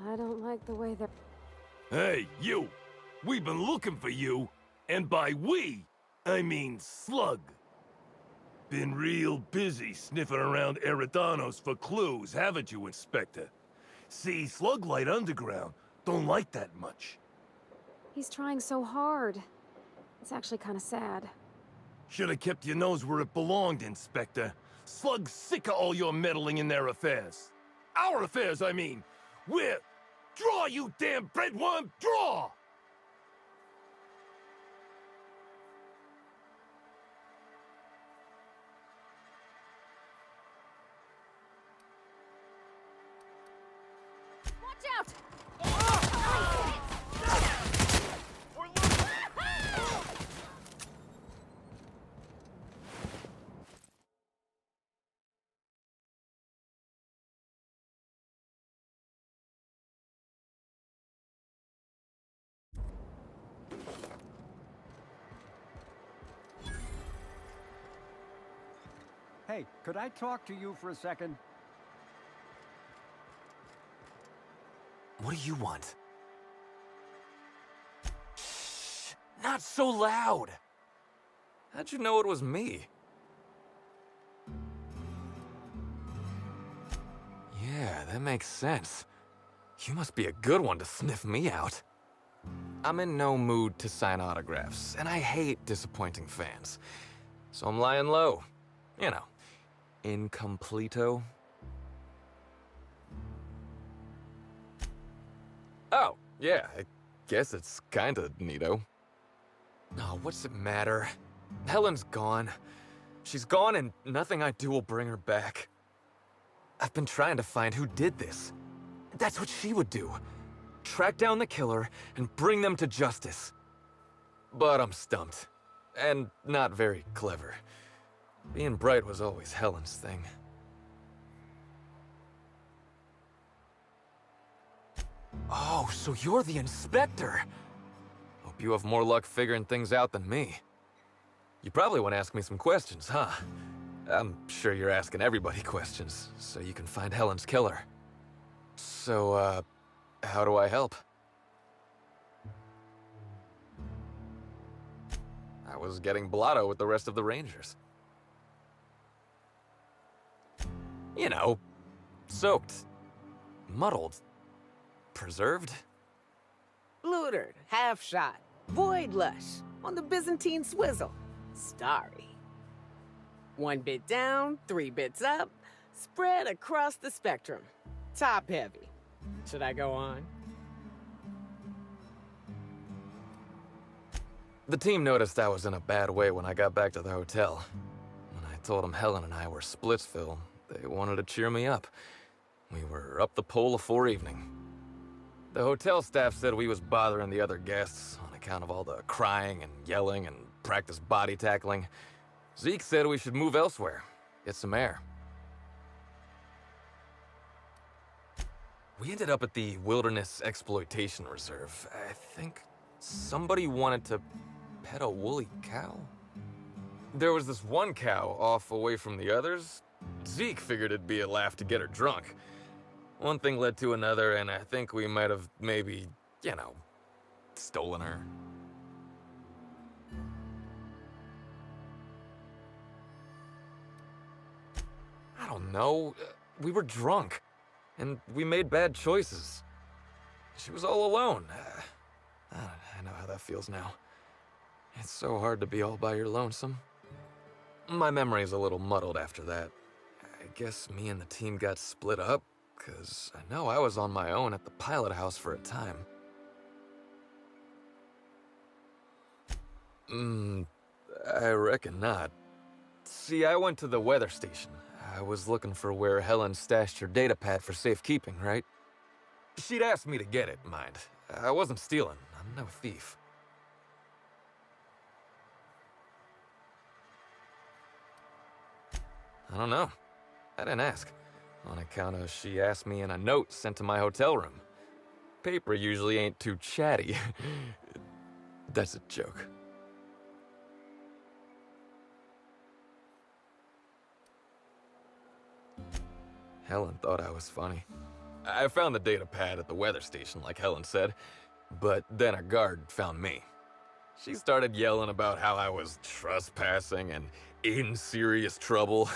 I don't like the way they're... Hey, you! We've been looking for you, and by we, I mean Slug. Been real busy sniffing around Eridanos for clues, haven't you, Inspector? See, Slug Light Underground don't like that much. He's trying so hard. It's actually kind of sad. Should've kept your nose where it belonged, Inspector. Slug's sick of all your meddling in their affairs. Our affairs, I mean. We're... Draw, you damn breadworm! Draw! Watch out! Hey, could I talk to you for a second? What do you want? Shh! Not so loud! How'd you know it was me? Yeah, that makes sense. You must be a good one to sniff me out. I'm in no mood to sign autographs, and I hate disappointing fans. So I'm lying low. You know, incompleto. Oh, yeah, I guess it's kinda neato. Oh, what's it matter? Helen's gone. She's gone and nothing I do will bring her back. I've been trying to find who did this. That's what she would do. Track down the killer and bring them to justice. But I'm stumped. And not very clever. Being bright was always Helen's thing. Oh, so you're the inspector! Hope you have more luck figuring things out than me. You probably want to ask me some questions, huh? I'm sure you're asking everybody questions, so you can find Helen's killer. So, how do I help? I was getting blotto with the rest of the Rangers. You know, soaked, muddled, preserved. Blutered, half shot, void lush, on the Byzantine swizzle, starry. 1 bit down, 3 bits up, spread across the spectrum. Top heavy. Should I go on? The team noticed I was in a bad way when I got back to the hotel. When I told them Helen and I were Splitsville, they wanted to cheer me up. We were up the pole afore evening. The hotel staff said we was bothering the other guests on account of all the crying and yelling and practice body tackling. Zeke said we should move elsewhere, get some air. We ended up at the Wilderness Exploitation Reserve. I think somebody wanted to pet a woolly cow? There was this one cow off away from the others. Zeke figured it'd be a laugh to get her drunk. One thing led to another, and I think we might have maybe, you know, stolen her. I don't know. We were drunk, and we made bad choices. She was all alone. I know how that feels now. It's so hard to be all by your lonesome. My memory's a little muddled after that. I guess me and the team got split up, because I know I was on my own at the pilot house for a time. I reckon not. See, I went to the weather station. I was looking for where Helen stashed her data pad for safekeeping, right? She'd asked me to get it, mind. I wasn't stealing. I'm no thief. I don't know. I didn't ask. On account of she asked me in a note sent to my hotel room. Paper usually ain't too chatty. That's a joke. Helen thought I was funny. I found the data pad at the weather station, like Helen said, but then a guard found me. She started yelling about how I was trespassing and in serious trouble.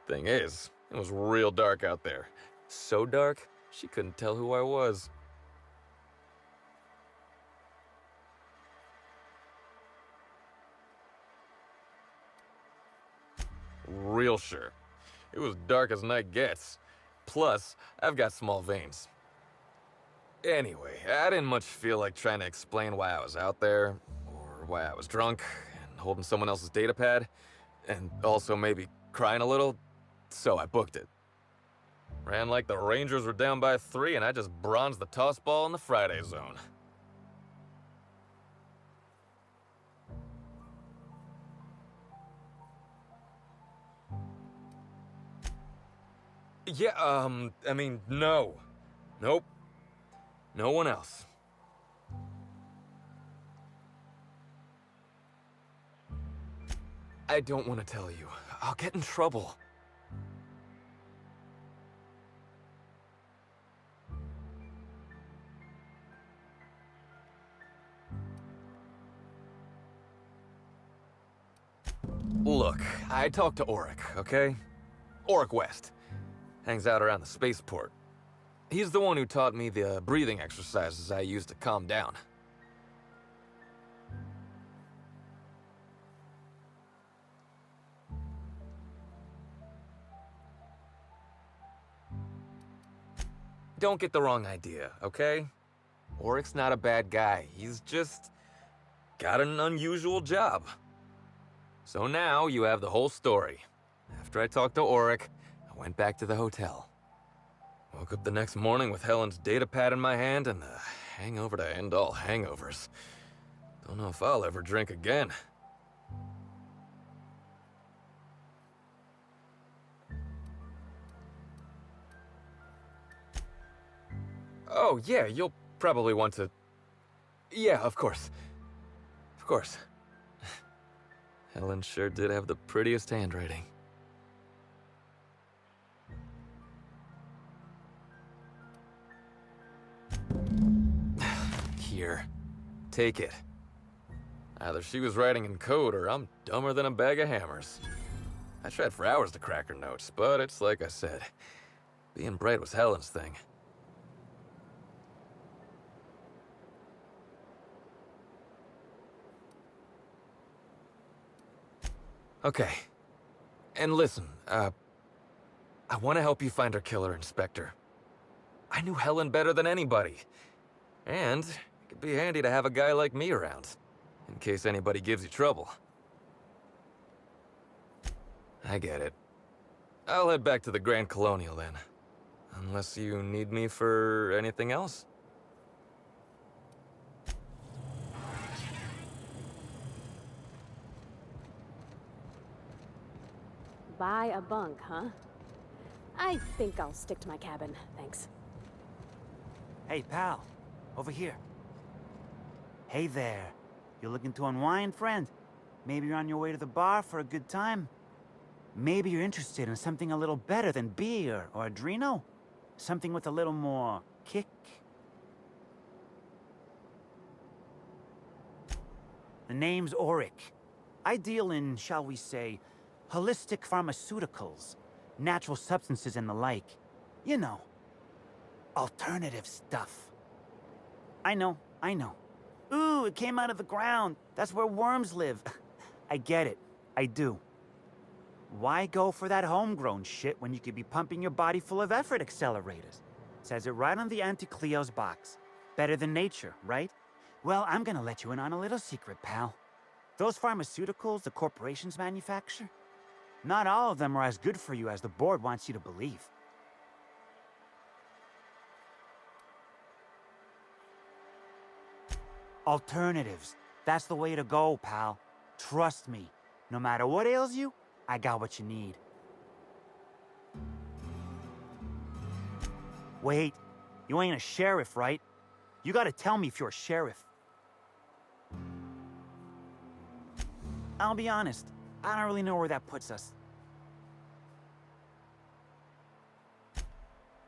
Thing is, it was real dark out there. So dark, she couldn't tell who I was. Real sure. It was dark as night gets. Plus, I've got small veins. Anyway, I didn't much feel like trying to explain why I was out there, or why I was drunk, and holding someone else's data pad, and also maybe crying a little, so I booked it. Ran like the Rangers were down by 3, and I just bronzed the toss ball in the Friday zone. Yeah, I mean, no. Nope. No one else. I don't want to tell you. I'll get in trouble. Look, I talked to Auric, okay? Auric West. Hangs out around the spaceport. He's the one who taught me the breathing exercises I use to calm down. Don't get the wrong idea, okay? Auric's not a bad guy. He's just got an unusual job. So now you have the whole story. After I talked to Auric, I went back to the hotel. Woke up the next morning with Helen's data pad in my hand and the hangover to end all hangovers. Don't know if I'll ever drink again. Oh, yeah, you'll probably want to... Yeah, of course. Of course. Helen sure did have the prettiest handwriting. Here, take it. Either she was writing in code or I'm dumber than a bag of hammers. I tried for hours to crack her notes, but it's like I said, being bright was Helen's thing. Okay. And listen, I want to help you find her killer, Inspector. I knew Helen better than anybody. And it could be handy to have a guy like me around, in case anybody gives you trouble. I get it. I'll head back to the Grand Colonial then. Unless you need me for anything else? Buy a bunk, huh? I think I'll stick to my cabin, thanks. Hey, pal. Over here. Hey there. You looking to unwind, friend? Maybe you're on your way to the bar for a good time? Maybe you're interested in something a little better than beer or Adreno? Something with a little more kick? The name's Auric. I deal in, shall we say, holistic pharmaceuticals, natural substances and the like. You know, alternative stuff. I know. Ooh, it came out of the ground. That's where worms live. I get it. I do. Why go for that homegrown shit when you could be pumping your body full of effort accelerators? Says it right on the Anti-Cleo's box. Better than nature, right? Well, I'm gonna let you in on a little secret, pal. Those pharmaceuticals the corporations manufacture, not all of them are as good for you as the board wants you to believe. Alternatives. That's the way to go, pal. Trust me. No matter what ails you, I got what you need. Wait. You ain't a sheriff, right? You gotta tell me if you're a sheriff. I'll be honest. I don't really know where that puts us.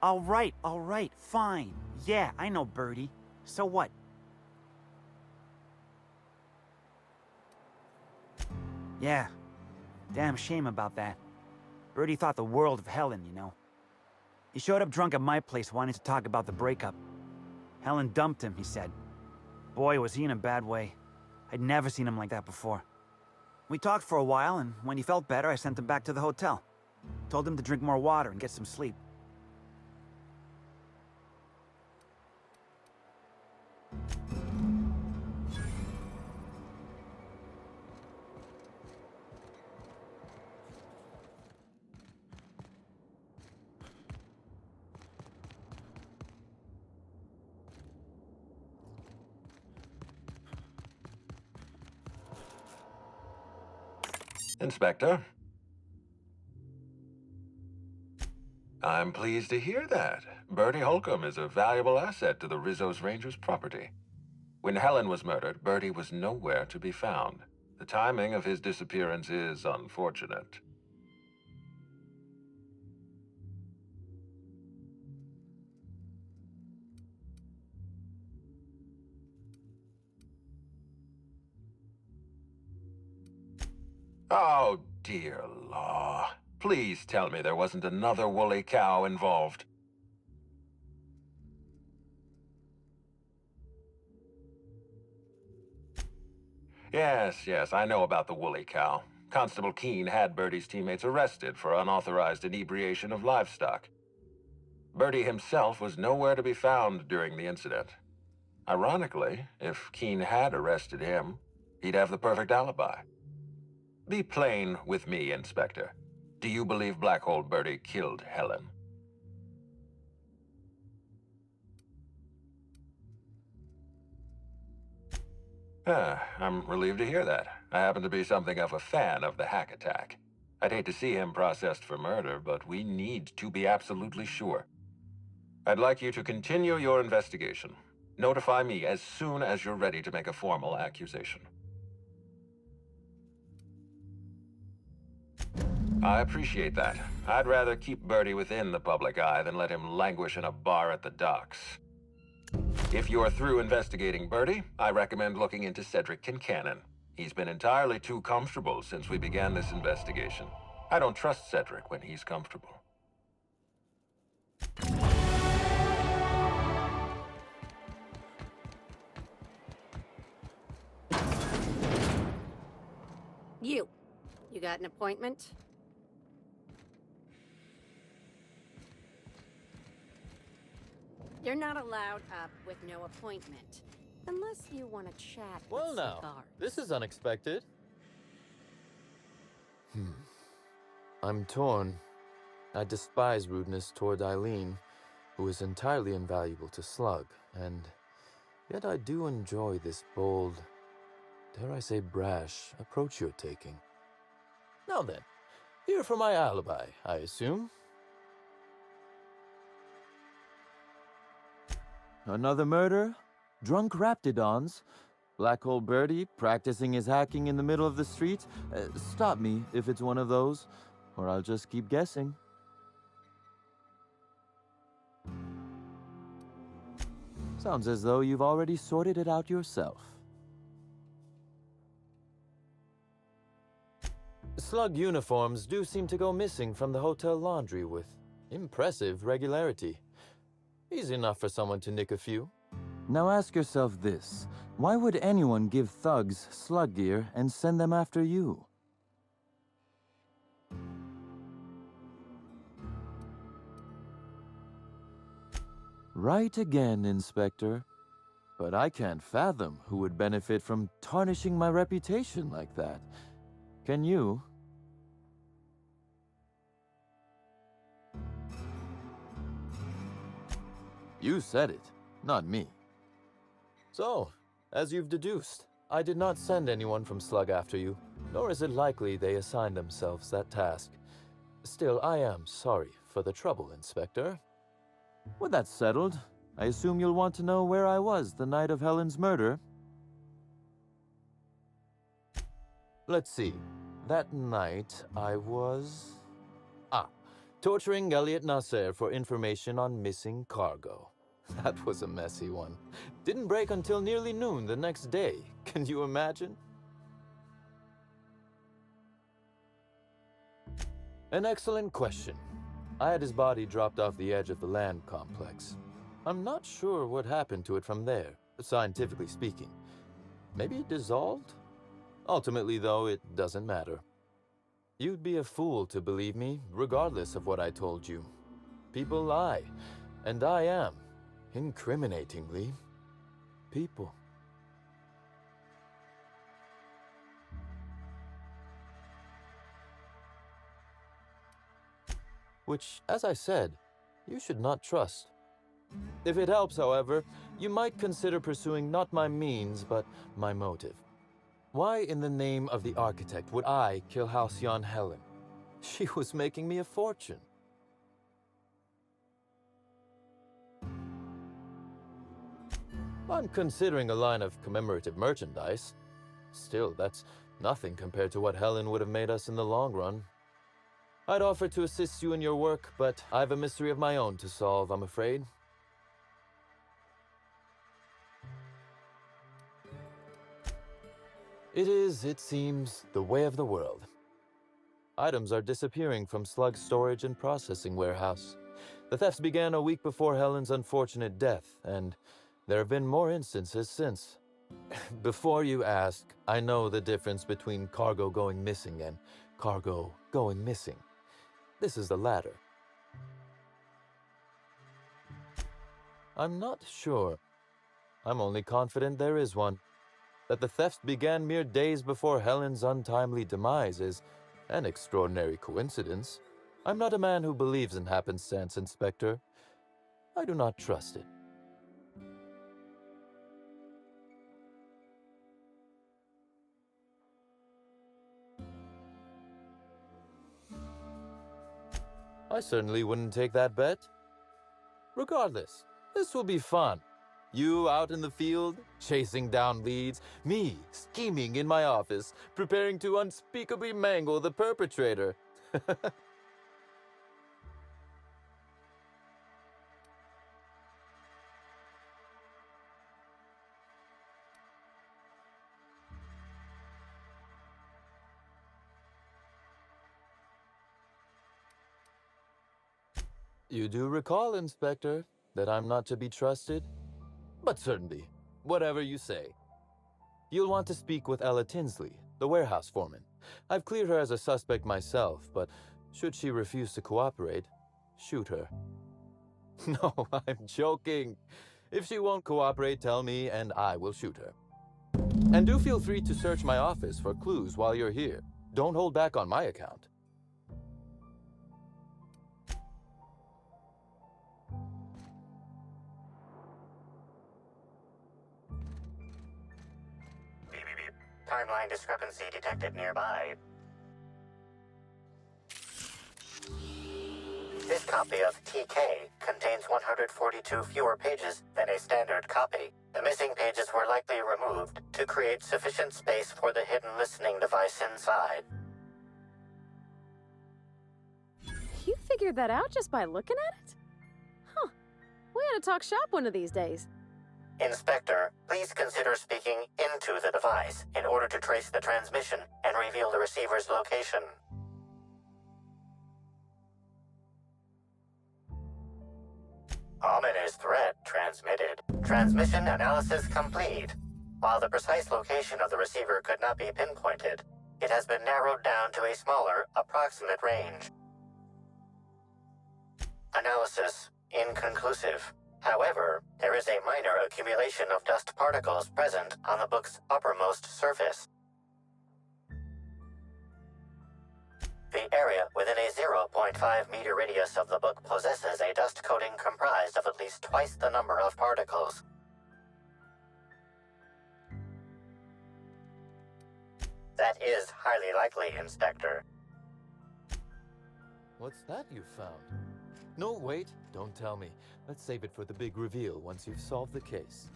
All right, fine. Yeah, I know Birdie. So what? Yeah. Damn shame about that. Birdie thought the world of Helen, you know. He showed up drunk at my place wanting to talk about the breakup. Helen dumped him, he said. Boy, was he in a bad way. I'd never seen him like that before. We talked for a while, and when he felt better, I sent him back to the hotel. Told him to drink more water and get some sleep. Inspector. I'm pleased to hear that. Bertie Holcomb is a valuable asset to the Rizzo's Rangers property. When Helen was murdered, Bertie was nowhere to be found. The timing of his disappearance is unfortunate. Oh, dear law. Please tell me there wasn't another woolly cow involved. Yes, I know about the woolly cow. Constable Keene had Bertie's teammates arrested for unauthorized inebriation of livestock. Bertie himself was nowhere to be found during the incident. Ironically, if Keene had arrested him, he'd have the perfect alibi. Be plain with me, Inspector. Do you believe Black Hole Bertie killed Helen? I'm relieved to hear that. I happen to be something of a fan of the hack attack. I'd hate to see him processed for murder, but we need to be absolutely sure. I'd like you to continue your investigation. Notify me as soon as you're ready to make a formal accusation. I appreciate that. I'd rather keep Birdie within the public eye than let him languish in a bar at the docks. If you're through investigating Birdie, I recommend looking into Cedric Kincannon. He's been entirely too comfortable since we began this investigation. I don't trust Cedric when he's comfortable. You got an appointment? You're not allowed up with no appointment. Unless you want to chat Well with now, cigars. this is unexpected. I'm torn. I despise rudeness toward Eileen, who is entirely invaluable to Slug, and yet I do enjoy this bold, dare I say brash, approach you're taking. Now then, here for my alibi, I assume. Another murder? Drunk Raptidons? Black Hole Birdie practicing his hacking in the middle of the street? Stop me if it's one of those, or I'll just keep guessing. Sounds as though you've already sorted it out yourself. Slug uniforms do seem to go missing from the hotel laundry with impressive regularity. Easy enough for someone to nick a few. Now ask yourself this. Why would anyone give thugs slug gear and send them after you? Right again, Inspector. But I can't fathom who would benefit from tarnishing my reputation like that. Can you? You said it, not me. So, as you've deduced, I did not send anyone from Slug after you, nor is it likely they assigned themselves that task. Still, I am sorry for the trouble, Inspector. With that settled, I assume you'll want to know where I was the night of Helen's murder. Let's see. That night, I was... torturing Elliot Nasser for information on missing cargo. That was a messy one. Didn't break until nearly noon the next day. Can you imagine? An excellent question. I had his body dropped off the edge of the land complex. I'm not sure what happened to it from there, scientifically speaking. Maybe it dissolved? Ultimately, though, it doesn't matter. You'd be a fool to believe me, regardless of what I told you. People lie, and I am, incriminatingly, people. Which, as I said, you should not trust. If it helps, however, you might consider pursuing not my means, but my motive. Why in the name of the architect would I kill Halcyon Helen? She was making me a fortune. I'm considering a line of commemorative merchandise. Still, that's nothing compared to what Helen would have made us in the long run. I'd offer to assist you in your work, but I have a mystery of my own to solve, I'm afraid. It is, it seems, the way of the world. Items are disappearing from Slug's storage and processing warehouse. The thefts began a week before Helen's unfortunate death, and there have been more instances since. Before you ask, I know the difference between cargo going missing and cargo going missing. This is the latter. I'm not sure. I'm only confident there is one. That the thefts began mere days before Helen's untimely demise is an extraordinary coincidence. I'm not a man who believes in happenstance, Inspector. I do not trust it. I certainly wouldn't take that bet. Regardless, this will be fun. You out in the field, chasing down leads, me scheming in my office, preparing to unspeakably mangle the perpetrator. You do recall, Inspector, that I'm not to be trusted? But certainly, whatever you say. You'll want to speak with Ella Tinsley, the warehouse foreman. I've cleared her as a suspect myself, but should she refuse to cooperate, shoot her. No, I'm joking. If she won't cooperate, tell me and I will shoot her. And do feel free to search my office for clues while you're here. Don't hold back on my account. Timeline discrepancy detected nearby. This copy of TK contains 142 fewer pages than a standard copy. The missing pages were likely removed to create sufficient space for the hidden listening device inside. You figured that out just by looking at it? Huh. We ought to talk shop one of these days. Inspector, please consider speaking into the device in order to trace the transmission and reveal the receiver's location. Ominous threat transmitted. Transmission analysis complete. While the precise location of the receiver could not be pinpointed, it has been narrowed down to a smaller, approximate range. Analysis inconclusive. However, there is a minor accumulation of dust particles present on the book's uppermost surface. The area within a 0.5 meter radius of the book possesses a dust coating comprised of at least twice the number of particles. That is highly likely, Inspector. What's that you found? No, wait, don't tell me. Let's save it for the big reveal once you've solved the case.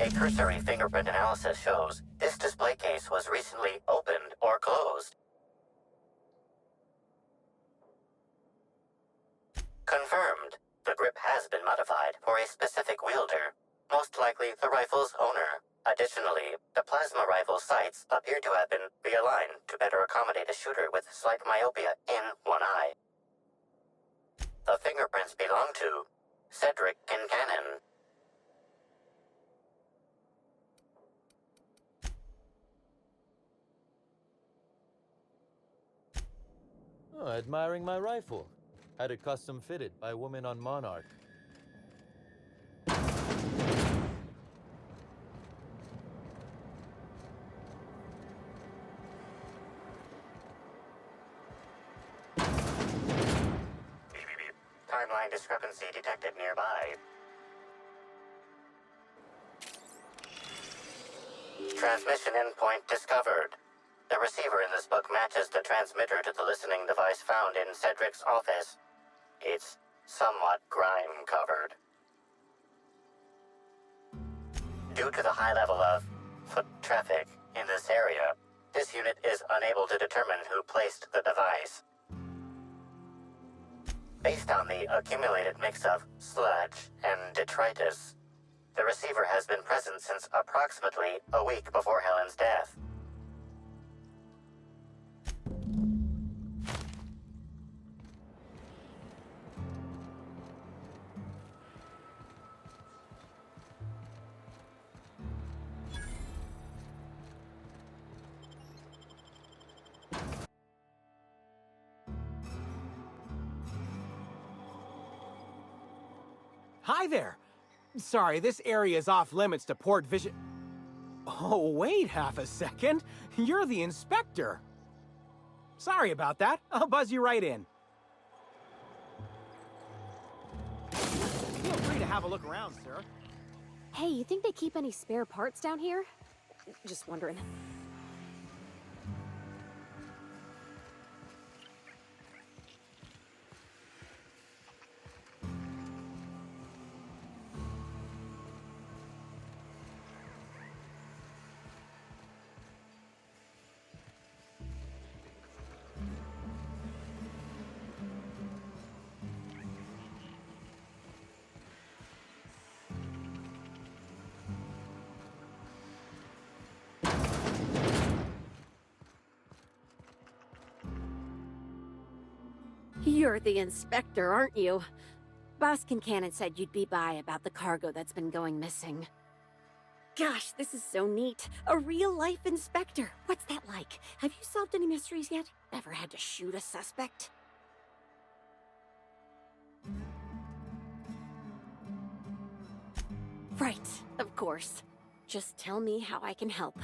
A cursory fingerprint analysis shows this display case was recently opened or closed. Confirmed. The grip has been modified for a specific wielder, most likely the rifle's owner. Additionally, the plasma rifle sights appear to have been realigned to better accommodate a shooter with slight myopia in one eye. The fingerprints belong to Cedric Kincannon. Oh, admiring my rifle. Had it custom fitted by a woman on Monarch. Timeline discrepancy detected nearby. Transmission endpoint discovered. The receiver in this book matches the transmitter to the listening device found in Cedric's office. It's somewhat grime-covered. Due to the high level of foot traffic in this area, this unit is unable to determine who placed the device. Based on the accumulated mix of sludge and detritus, the receiver has been present since approximately a week before Helen's death. Hi there! Sorry, this area is off limits to port vision. Oh, wait half a second. You're the inspector. Sorry about that. I'll buzz you right in. Feel free to have a look around, sir. Hey, you think they keep any spare parts down here? Just wondering. You're the inspector, aren't you? Boss Kincannon said you'd be by about the cargo that's been going missing. Gosh, this is so neat. A real-life inspector. What's that like? Have you solved any mysteries yet? Ever had to shoot a suspect? Right, of course. Just tell me how I can help.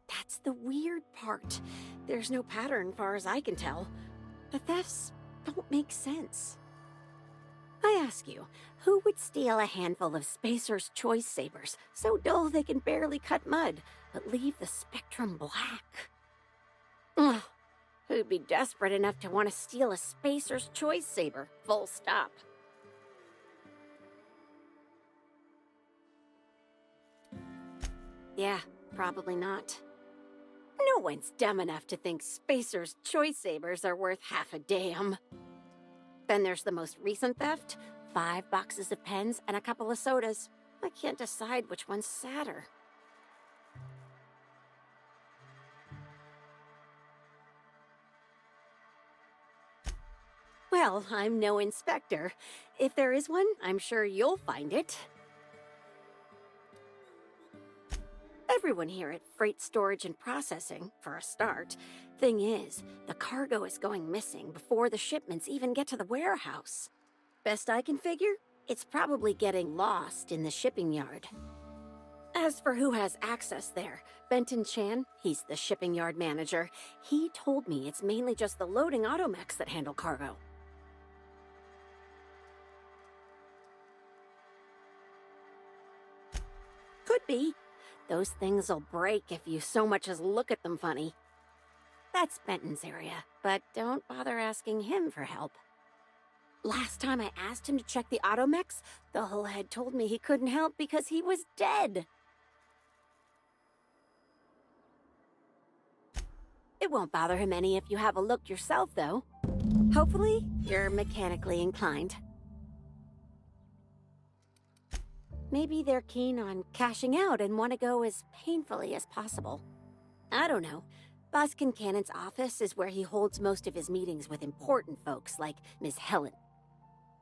That's the weird part. There's no pattern far as I can tell. The thefts don't make sense. I ask you, who would steal a handful of Spacer's Choice Sabers, so dull they can barely cut mud, but leave the spectrum black? Ugh. Who'd be desperate enough to want to steal a Spacer's Choice Saber, full stop? Yeah, probably not. No one's dumb enough to think Spacer's Choice Sabers are worth half a damn. Then there's the most recent theft, 5 boxes of pens and a couple of sodas. I can't decide which one's sadder. Well, I'm no inspector. If there is one, I'm sure you'll find it. Everyone here at Freight Storage and Processing, for a start. Thing is, the cargo is going missing before the shipments even get to the warehouse. Best I can figure, it's probably getting lost in the shipping yard. As for who has access there, Benton Chan, he's the shipping yard manager, he told me it's mainly just the loading automechs that handle cargo. Could be. Those things'll break if you so much as look at them funny. That's Benton's area, but don't bother asking him for help. Last time I asked him to check the automechs, the whole head told me he couldn't help because he was dead. It won't bother him any if you have a look yourself, though. Hopefully, you're mechanically inclined. Maybe they're keen on cashing out and want to go as painfully as possible. I don't know. Boss Kincannon's office is where he holds most of his meetings with important folks like Miss Helen.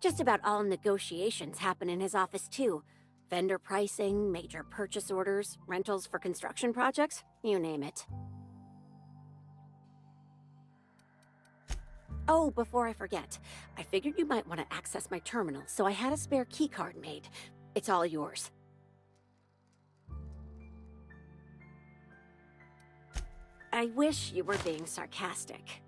Just about all negotiations happen in his office too. Vendor pricing, major purchase orders, rentals for construction projects, you name it. Oh, before I forget, I figured you might want to access my terminal, so I had a spare keycard made. It's all yours. I wish you were being sarcastic.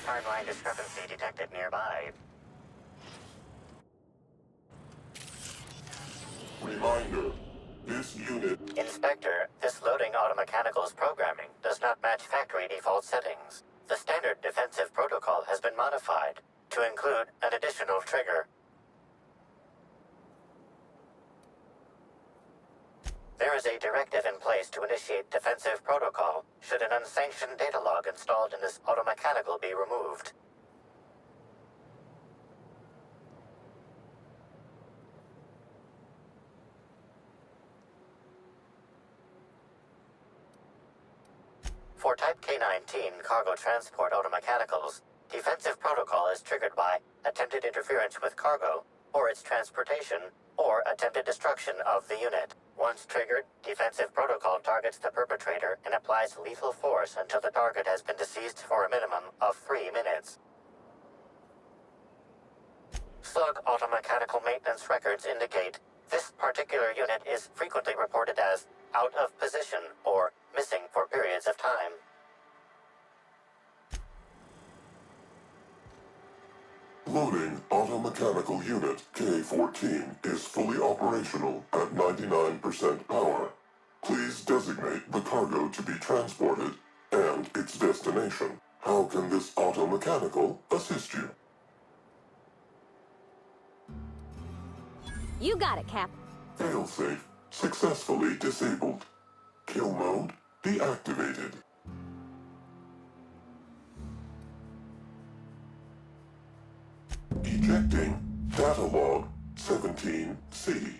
Timeline discrepancy detected nearby. Reminder, this unit... Inspector, this loading automechanical's programming does not match factory default settings. The standard defensive protocol has been modified to include an additional trigger. There is a directive in place to initiate defensive protocol should an unsanctioned data log installed in this automechanical be removed. For Type K-19 cargo transport automechanicals, defensive protocol is triggered by attempted interference with cargo, or its transportation, or attempted destruction of the unit. Once triggered, defensive protocol targets the perpetrator and applies lethal force until the target has been deceased for a minimum of 3 minutes. Slug automechanical maintenance records indicate this particular unit is frequently reported as out of position, or missing for periods of time. Loading automechanical unit K-14 is fully operational at 99% power. Please designate the cargo to be transported and its destination. How can this automechanical assist you? You got it, Cap. Failsafe successfully disabled. Kill mode deactivated. Ejecting data log 17C.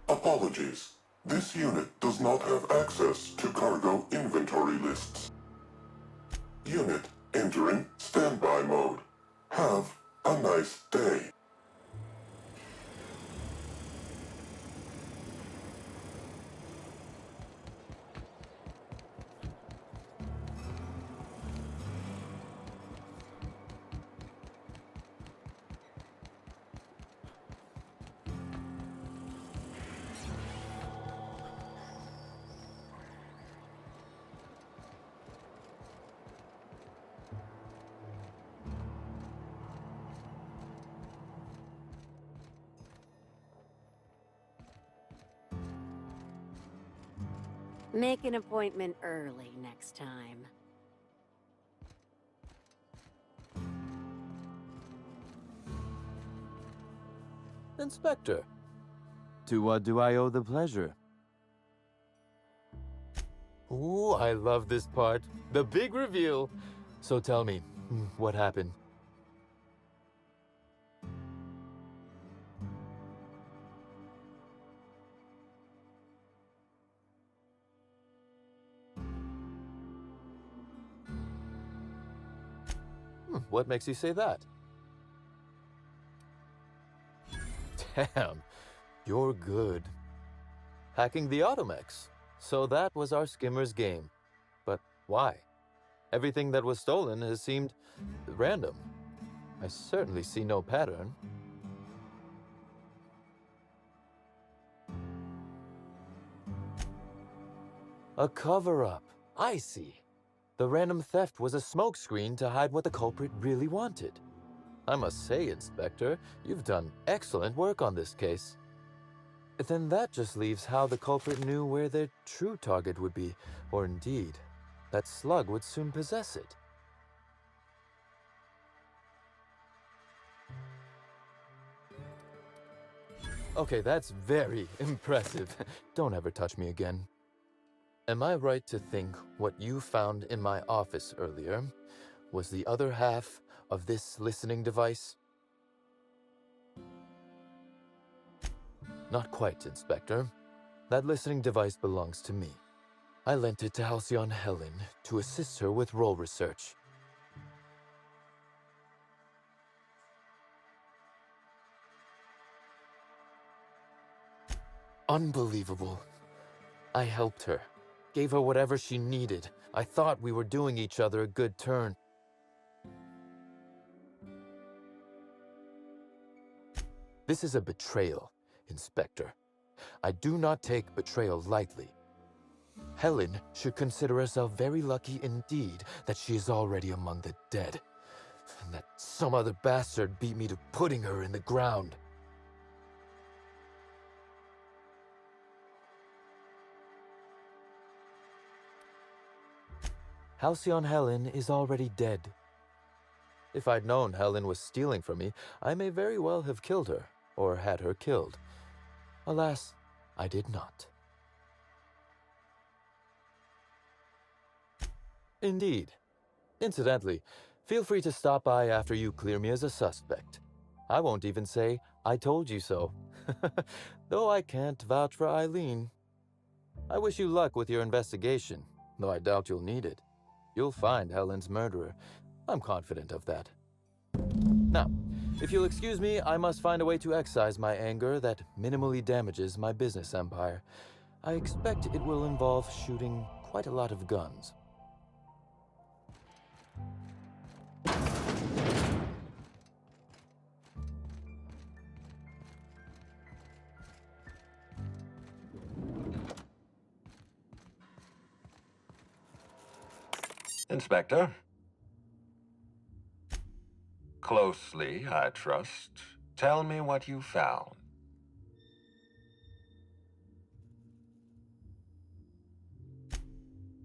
Apologies. This unit does not have access to cargo inventory lists. Unit entering standby mode. Have a nice day. Make an appointment early next time. Inspector. To what do I owe the pleasure? Ooh, I love this part. The big reveal. So tell me, what happened? What makes you say that? Damn, you're good. Hacking the Automex. So that was our skimmer's game. But why? Everything that was stolen has seemed random. I certainly see no pattern. A cover-up. I see. The random theft was a smokescreen to hide what the culprit really wanted. I must say, Inspector, you've done excellent work on this case. Then that just leaves how the culprit knew where their true target would be, or indeed, that Slug would soon possess it. Okay, that's very impressive. Don't ever touch me again. Am I right to think what you found in my office earlier was the other half of this listening device? Not quite, Inspector. That listening device belongs to me. I lent it to Halcyon Helen to assist her with role research. Unbelievable. I helped her. Gave her whatever she needed. I thought we were doing each other a good turn. This is a betrayal, Inspector. I do not take betrayal lightly. Helen should consider herself very lucky indeed that she is already among the dead, and that some other bastard beat me to putting her in the ground. Halcyon Helen is already dead. If I'd known Helen was stealing from me, I may very well have killed her, or had her killed. Alas, I did not. Indeed. Incidentally, feel free to stop by after you clear me as a suspect. I won't even say, I told you so. Though I can't vouch for Eileen. I wish you luck with your investigation, though I doubt you'll need it. You'll find Helen's murderer. I'm confident of that. Now, if you'll excuse me, I must find a way to excise my anger that minimally damages my business empire. I expect it will involve shooting quite a lot of guns. Inspector. Closely, I trust. Tell me what you found.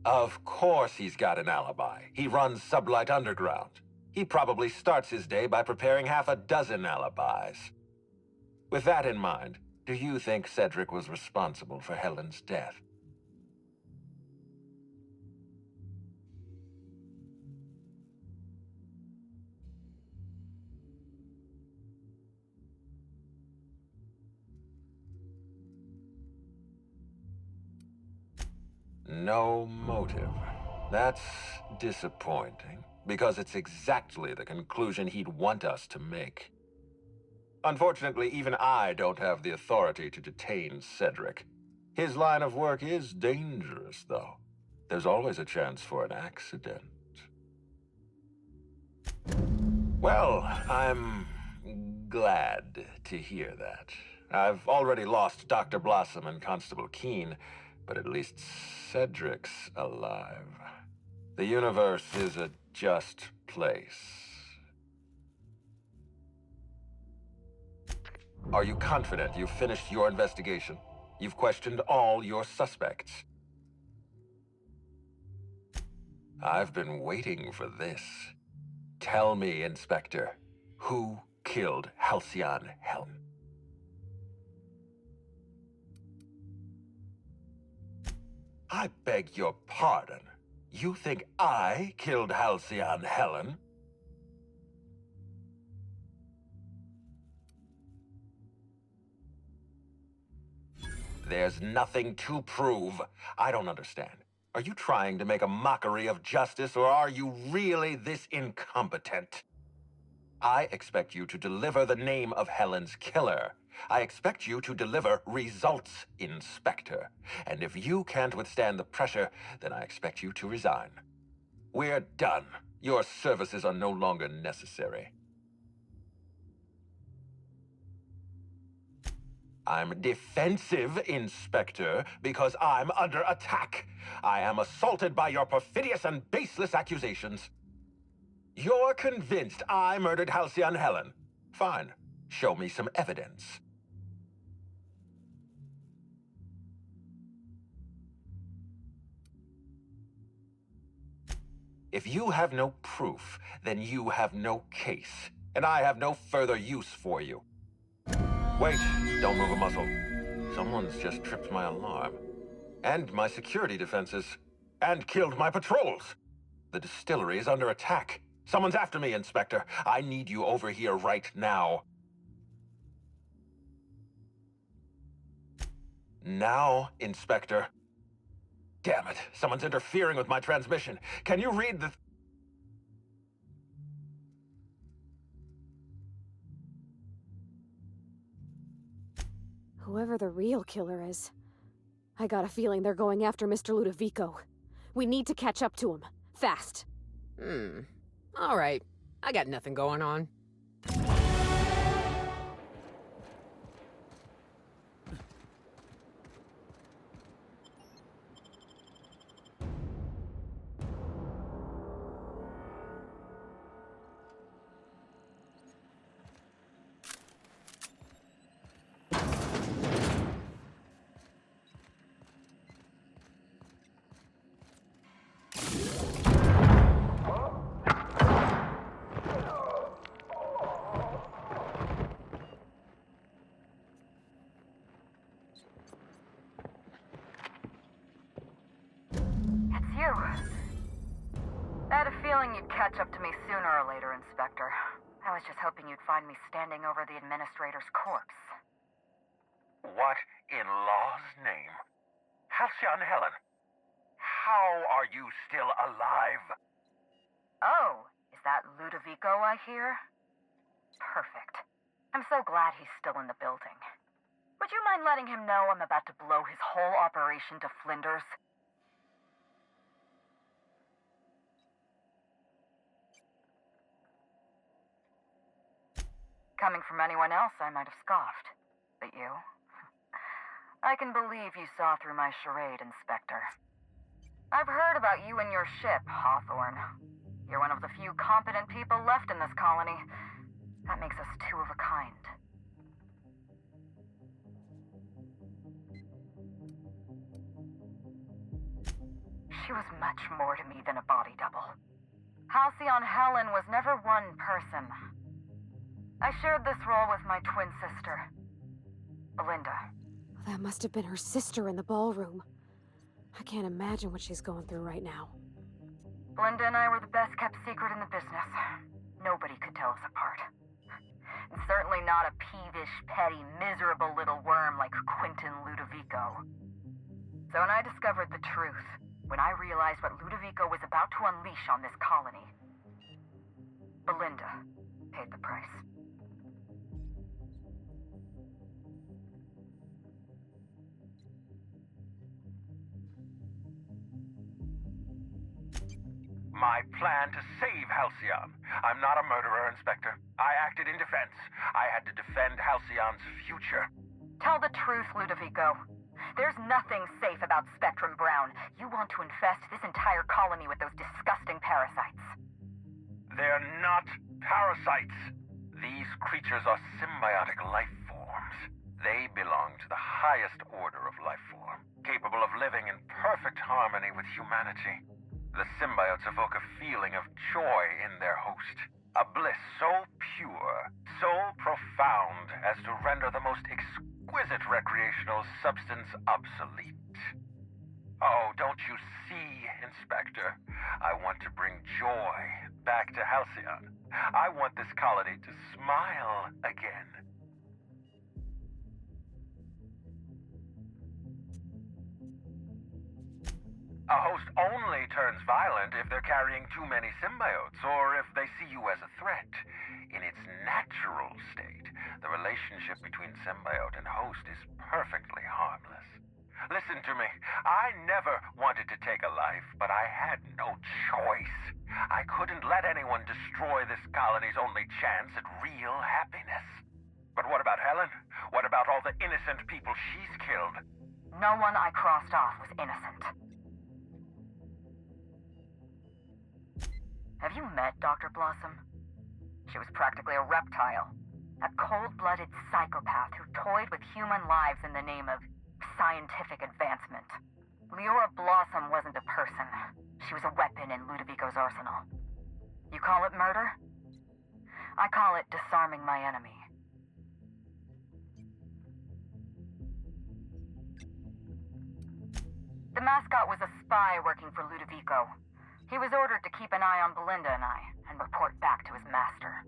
Of course he's got an alibi. He runs Sublight Underground. He probably starts his day by preparing half a dozen alibis. With that in mind, do you think Cedric was responsible for Helen's death? No motive. That's disappointing, because it's exactly the conclusion he'd want us to make. Unfortunately, even I don't have the authority to detain Cedric. His line of work is dangerous, though. There's always a chance for an accident. Well, I'm glad to hear that. I've already lost Dr. Blossom and Constable Keene, but at least Cedric's alive. The universe is a just place. Are you confident you've finished your investigation? You've questioned all your suspects. I've been waiting for this. Tell me, Inspector, who killed Halcyon Helen? I beg your pardon. You think I killed Halcyon Helen? There's nothing to prove. I don't understand. Are you trying to make a mockery of justice, or are you really this incompetent? I expect you to deliver the name of Helen's killer. I expect you to deliver results, Inspector. And if you can't withstand the pressure, then I expect you to resign. We're done. Your services are no longer necessary. I'm defensive, Inspector, because I'm under attack. I am assaulted by your perfidious and baseless accusations. You're convinced I murdered Halcyon Helen. Fine. Show me some evidence. If you have no proof, then you have no case, and I have no further use for you. Wait, don't move a muscle. Someone's just tripped my alarm. And my security defenses. And killed my patrols. The distillery is under attack. Someone's after me, Inspector. I need you over here right now. Now, Inspector. Damn it, someone's interfering with my transmission. Can you read the... Whoever the real killer is, I got a feeling they're going after Mr. Ludovico. We need to catch up to him. Fast. All right. I got nothing going on. You. I had a feeling you'd catch up to me sooner or later, Inspector. I was just hoping you'd find me standing over the administrator's corpse. What in law's name? Halcyon Helen, how are you still alive? Oh, is that Ludovico I hear? Perfect. I'm so glad he's still in the building. Would you mind letting him know I'm about to blow his whole operation to flinders? Coming from anyone else, I might have scoffed. But you? I can believe you saw through my charade, Inspector. I've heard about you and your ship, Hawthorne. You're one of the few competent people left in this colony. That makes us two of a kind. She was much more to me than a body double. Halcyon Helen was never one person. I shared this role with my twin sister, Belinda. That must have been her sister in the ballroom. I can't imagine what she's going through right now. Belinda and I were the best kept secret in the business. Nobody could tell us apart. And certainly not a peevish, petty, miserable little worm like Quentin Ludovico. So when I discovered the truth, when I realized what Ludovico was about to unleash on this colony, Belinda paid the price. My plan to save Halcyon. I'm not a murderer, Inspector. I acted in defense. I had to defend Halcyon's future. Tell the truth, Ludovico. There's nothing safe about Spectrum Brown. You want to infest this entire colony with those disgusting parasites. They're not parasites. These creatures are symbiotic life forms. They belong to the highest order of life form, capable of living in perfect harmony with humanity. The symbiotes evoke a feeling of joy in their host, a bliss so pure, so profound as to render the most exquisite recreational substance obsolete. Oh, don't you see, Inspector? I want to bring joy back to Halcyon. I want this colony to smile again. A host only turns violent if they're carrying too many symbiotes, or if they see you as a threat. In its natural state, the relationship between symbiote and host is perfectly harmless. Listen to me. I never wanted to take a life, but I had no choice. I couldn't let anyone destroy this colony's only chance at real happiness. But what about Helen? What about all the innocent people she's killed? No one I crossed off was innocent. Have you met Dr. Blossom? She was practically a reptile. A cold-blooded psychopath who toyed with human lives in the name of scientific advancement. Leora Blossom wasn't a person. She was a weapon in Ludovico's arsenal. You call it murder? I call it disarming my enemy. The mascot was a spy working for Ludovico. He was ordered to keep an eye on Belinda and I, and report back to his master.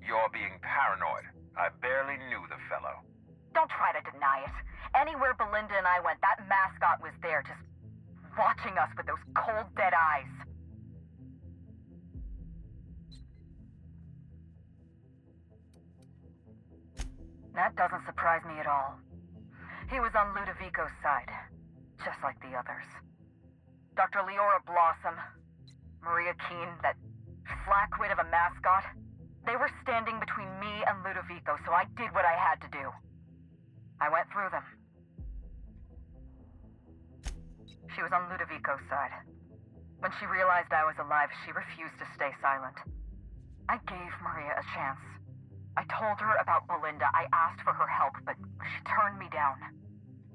You're being paranoid. I barely knew the fellow. Don't try to deny it. Anywhere Belinda and I went, that mascot was there, just watching us with those cold, dead eyes. That doesn't surprise me at all. He was on Ludovico's side, just like the others. Dr. Leora Blossom, Maria Keene, that flackwit of a mascot, they were standing between me and Ludovico, so I did what I had to do. I went through them. She was on Ludovico's side. When she realized I was alive, she refused to stay silent. I gave Maria a chance. I told her about Belinda. I asked for her help, but she turned me down.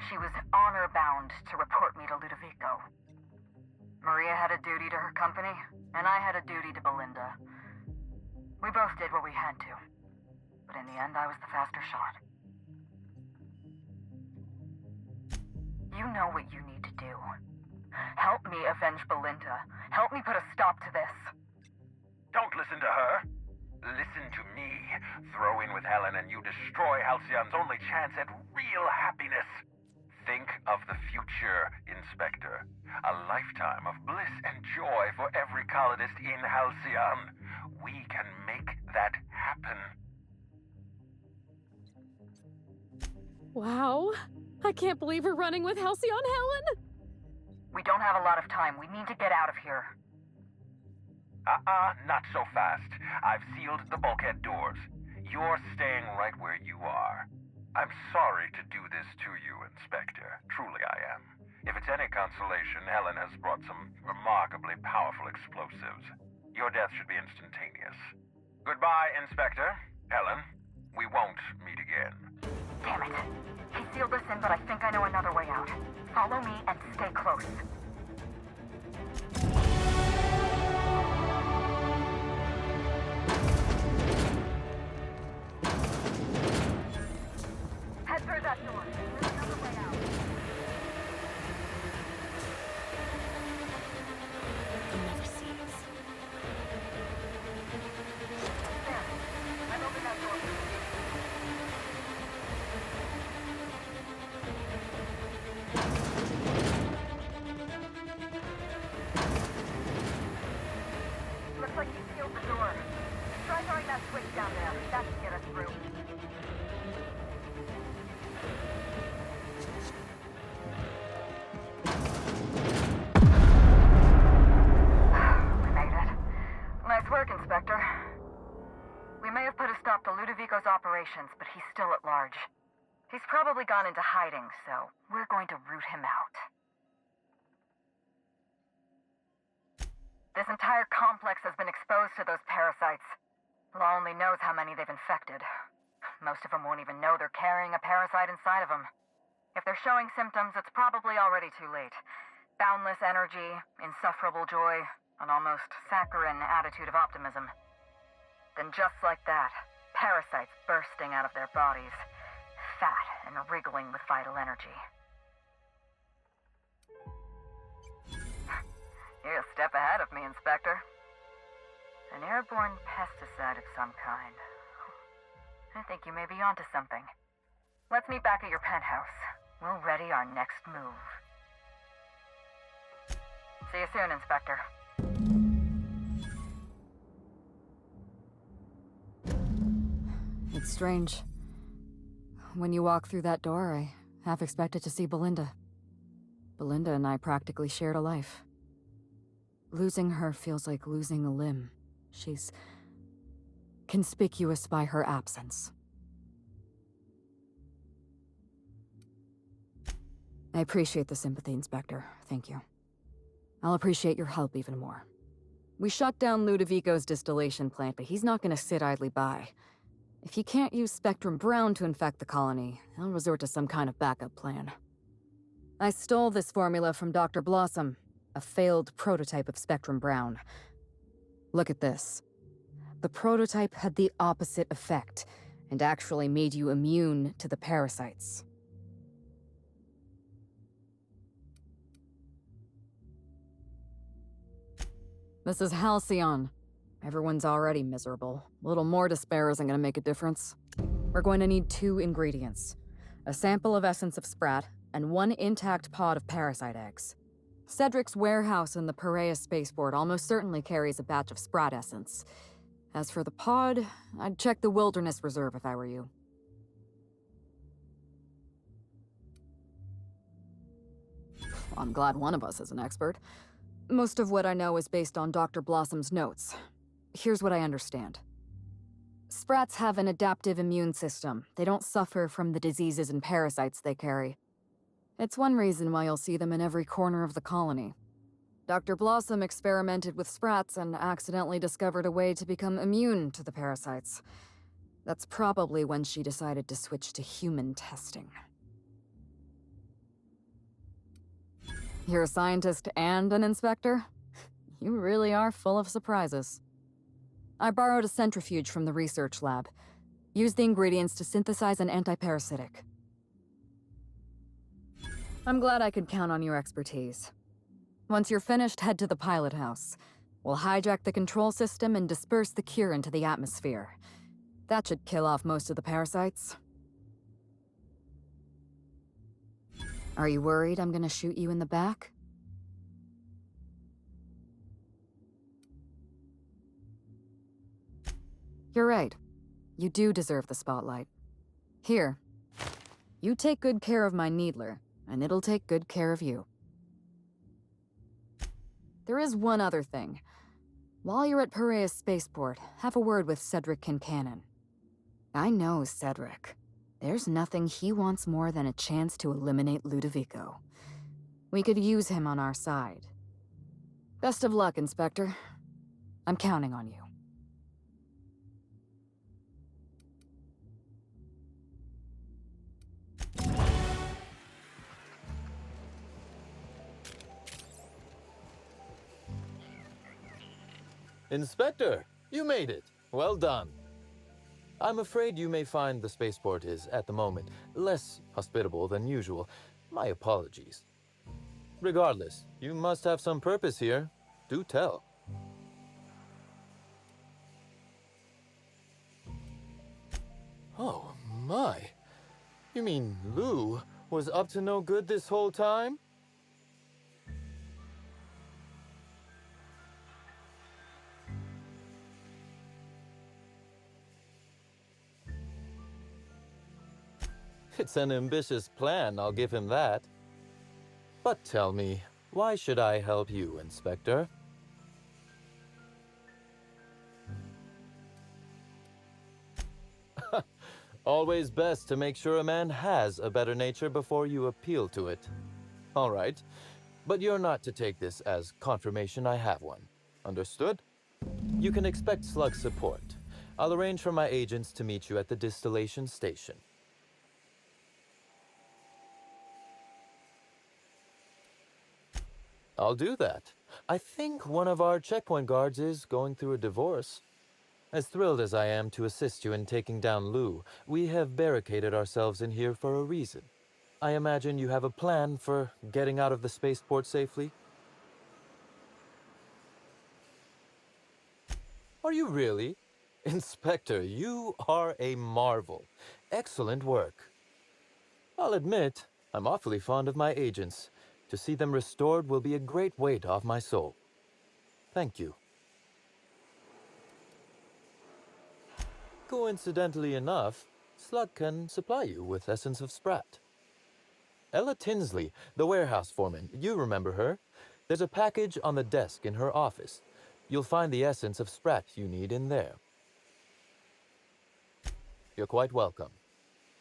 She was honor-bound to report me to Ludovico. Maria had a duty to her company, and I had a duty to Belinda. We both did what we had to, but in the end, I was the faster shot. You know what you need to do. Help me avenge Belinda. Help me put a stop to this. Don't listen to her. Listen to me. Throw in with Helen and you destroy Halcyon's only chance at real happiness. Think of the future, Inspector. A lifetime of bliss and joy for every colonist in Halcyon. We can make that happen. Wow. I can't believe we're running with Halcyon Helen! We don't have a lot of time. We need to get out of here. Not so fast. I've sealed the bulkhead doors. You're staying right where you are. I'm sorry to do this to you, Inspector. Truly I am. If it's any consolation, Helen has brought some remarkably powerful explosives. Your death should be instantaneous. Goodbye, Inspector. Helen, we won't meet again. Damn it. He sealed us in, but I think I know another way out. Follow me and stay close. Head through that door. There's another way out. They'll never see us. There. I'm opening that door. Looks like he sealed the door. Try throwing that switch down there. That should get us through. We made it. Nice work, Inspector. We may have put a stop to Ludovico's operations, but he's still at large. He's probably gone into hiding, so we're going to root him out. This entire complex has been exposed to those parasites. Law only knows how many they've infected. Most of them won't even know they're carrying a parasite inside of them. If they're showing symptoms, it's probably already too late. Boundless energy, insufferable joy, an almost saccharine attitude of optimism. Then just like that, parasites bursting out of their bodies, fat and wriggling with vital energy. You're a step ahead of me, Inspector. An airborne pesticide of some kind. I think you may be onto something. Let's meet back at your penthouse. We'll ready our next move. See you soon, Inspector. It's strange. When you walk through that door, I half expected to see Belinda. Belinda and I practically shared a life. Losing her feels like losing a limb. She's conspicuous by her absence. I appreciate the sympathy, Inspector. Thank you. I'll appreciate your help even more. We shut down Ludovico's distillation plant, but he's not gonna sit idly by. If he can't use Spectrum Brown to infect the colony, he'll resort to some kind of backup plan. I stole this formula from Dr. Blossom, a failed prototype of Spectrum Brown. Look at this. The prototype had the opposite effect, and actually made you immune to the parasites. This is Halcyon. Everyone's already miserable. A little more despair isn't gonna make a difference. We're going to need 2 ingredients. A sample of essence of sprat, and 1 intact pod of parasite eggs. Cedric's warehouse in the Piraeus spaceport almost certainly carries a batch of sprat essence. As for the pod, I'd check the Wilderness Reserve if I were you. I'm glad one of us is an expert. Most of what I know is based on Dr. Blossom's notes. Here's what I understand. Sprats have an adaptive immune system. They don't suffer from the diseases and parasites they carry. It's one reason why you'll see them in every corner of the colony. Dr. Blossom experimented with sprats and accidentally discovered a way to become immune to the parasites. That's probably when she decided to switch to human testing. You're a scientist and an inspector? You really are full of surprises. I borrowed a centrifuge from the research lab. Used the ingredients to synthesize an antiparasitic. I'm glad I could count on your expertise. Once you're finished, head to the pilot house. We'll hijack the control system and disperse the cure into the atmosphere. That should kill off most of the parasites. Are you worried I'm gonna shoot you in the back? You're right. You do deserve the spotlight. Here. You take good care of my Needler, and it'll take good care of you. There is one other thing. While you're at Piraeus Spaceport, have a word with Cedric Kincannon. I know Cedric. There's nothing he wants more than a chance to eliminate Ludovico. We could use him on our side. Best of luck, Inspector. I'm counting on you. Inspector, you made it. Well done. I'm afraid you may find the spaceport is, at the moment, less hospitable than usual. My apologies. Regardless, you must have some purpose here. Do tell. Oh, my. You mean Lou was up to no good this whole time? It's an ambitious plan, I'll give him that. But tell me, why should I help you, Inspector? Always best to make sure a man has a better nature before you appeal to it. All right, but you're not to take this as confirmation I have one. Understood? You can expect Slug support. I'll arrange for my agents to meet you at the distillation station. I'll do that. I think one of our checkpoint guards is going through a divorce. As thrilled as I am to assist you in taking down Lou, we have barricaded ourselves in here for a reason. I imagine you have a plan for getting out of the spaceport safely? Are you really? Inspector, you are a marvel. Excellent work. I'll admit, I'm awfully fond of my agents. To see them restored will be a great weight off my soul. Thank you. Coincidentally enough, Slug can supply you with Essence of Sprat. Ella Tinsley, the warehouse foreman, you remember her? There's a package on the desk in her office. You'll find the Essence of Sprat you need in there. You're quite welcome.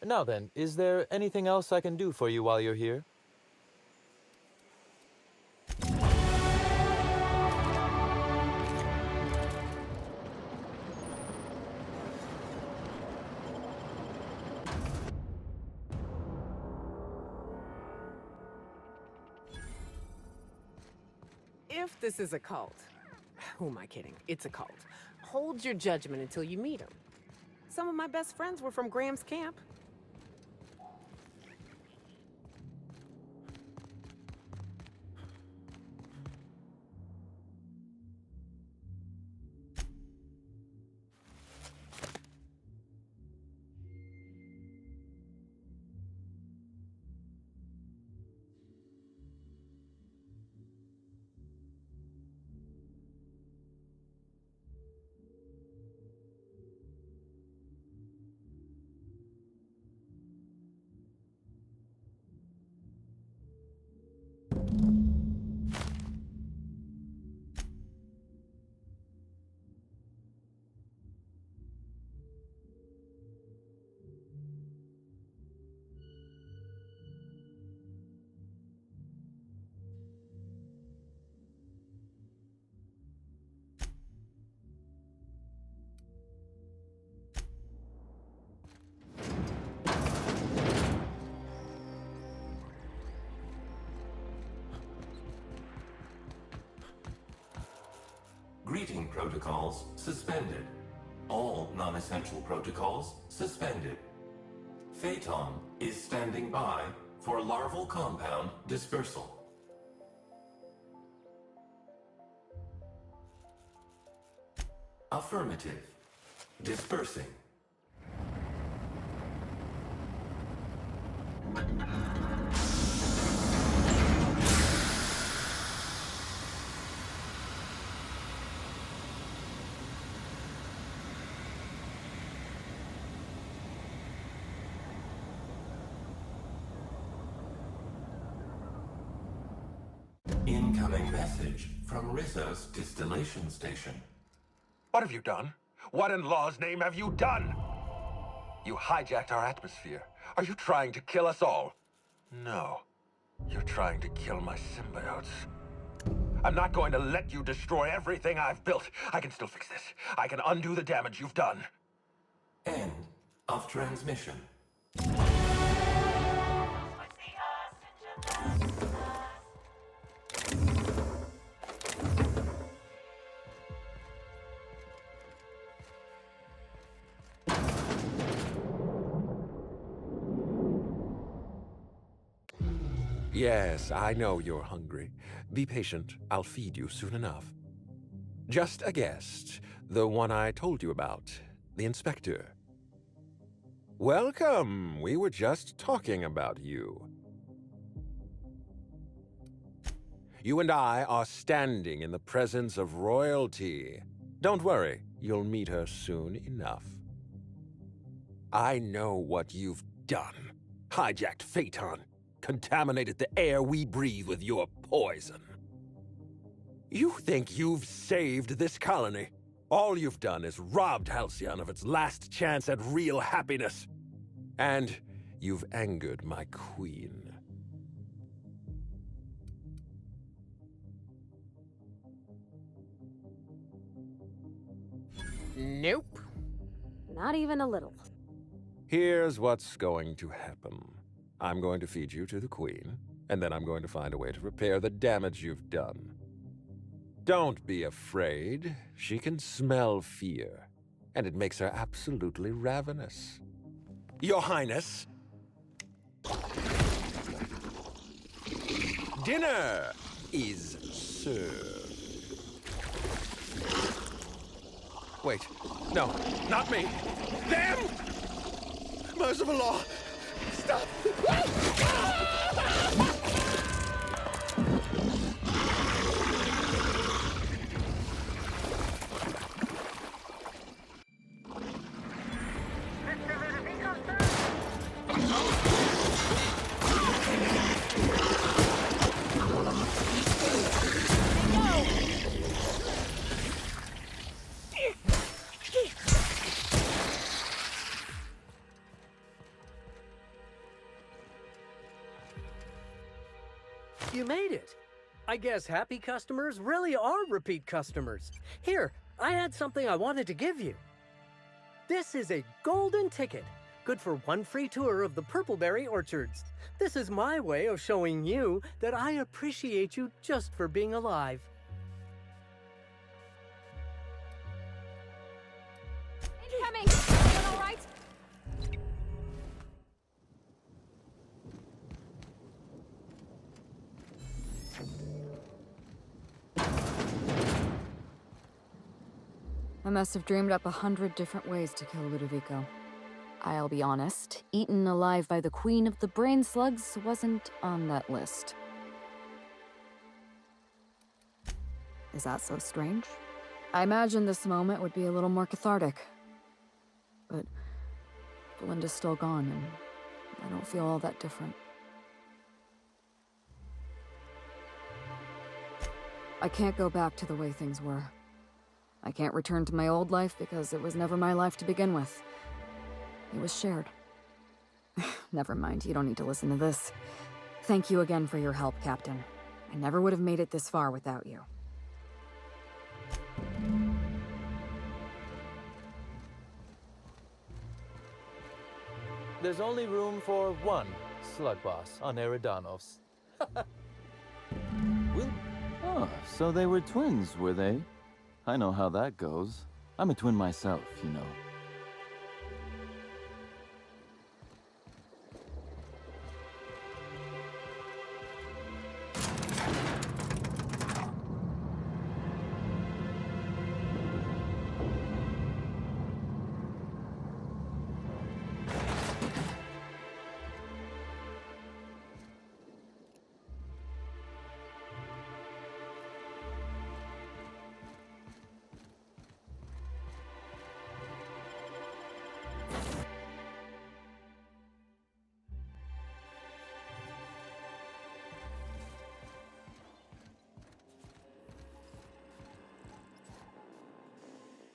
Now then, is there anything else I can do for you while you're here? If this is a cult, who am I kidding? It's a cult. Hold your judgment until you meet them. Some of my best friends were from Graham's camp. Greeting protocols suspended. All non-essential protocols suspended. Phaeton is standing by for larval compound dispersal. Affirmative. Dispersing. Incoming message from Rizzo's distillation station. What have you done? What in law's name have you done? You hijacked our atmosphere. Are you trying to kill us all? No. You're trying to kill my symbiotes. I'm not going to let you destroy everything I've built. I can still fix this. I can undo the damage you've done. End of transmission. Yes, I know you're hungry. Be patient. I'll feed you soon enough. Just a guest. The one I told you about. The inspector. Welcome. We were just talking about you. You and I are standing in the presence of royalty. Don't worry. You'll meet her soon enough. I know what you've done. Hijacked Phaeton. Contaminated the air we breathe with your poison. You think you've saved this colony? All you've done is robbed Halcyon of its last chance at real happiness. And you've angered my queen. Nope. Not even a little. Here's what's going to happen. I'm going to feed you to the queen, and then I'm going to find a way to repair the damage you've done. Don't be afraid. She can smell fear, and it makes her absolutely ravenous. Your Highness, dinner is served. Wait, no, not me. Them! Merciful law! Stop! You made it. I guess happy customers really are repeat customers. Here, I had something I wanted to give you. This is a golden ticket, good for one free tour of the Purpleberry Orchards. This is my way of showing you that I appreciate you just for being alive. Incoming! Everyone all right? I must have dreamed up 100 different ways to kill Ludovico. I'll be honest, eaten alive by the queen of the brain slugs wasn't on that list. Is that so strange? I imagined this moment would be a little more cathartic. But Belinda's still gone, and I don't feel all that different. I can't go back to the way things were. I can't return to my old life because it was never my life to begin with. It was shared. Never mind, you don't need to listen to this. Thank you again for your help, Captain. I never would have made it this far without you. There's only room for one slug boss on Eridanos. Oh, so they were twins, were they? I know how that goes. I'm a twin myself, you know.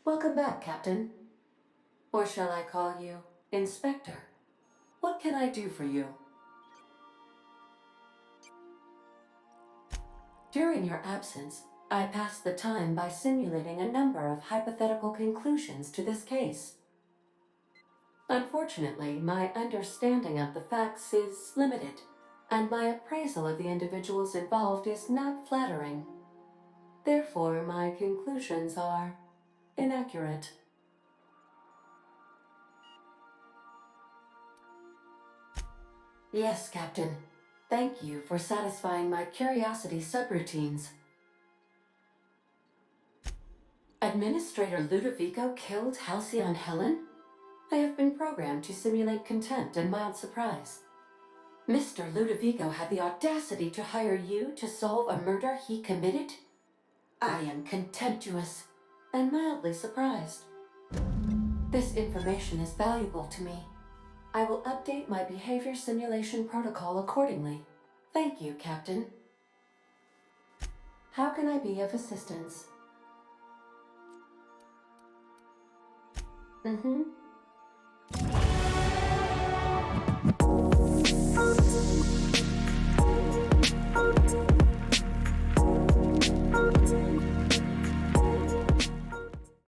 Welcome back, Captain. Or shall I call you Inspector, what can I do for you? During your absence, I passed the time by simulating a number of hypothetical conclusions to this case. Unfortunately, my understanding of the facts is limited, and my appraisal of the individuals involved is not flattering. Therefore, my conclusions are inaccurate. Yes, Captain. Thank you for satisfying my curiosity subroutines. Administrator Ludovico killed Halcyon Helen? I have been programmed to simulate contempt and mild surprise. Mr. Ludovico had the audacity to hire you to solve a murder he committed? I am contemptuous and mildly surprised. This information is valuable to me. I will update my behavior simulation protocol accordingly. Thank you, Captain. How can I be of assistance?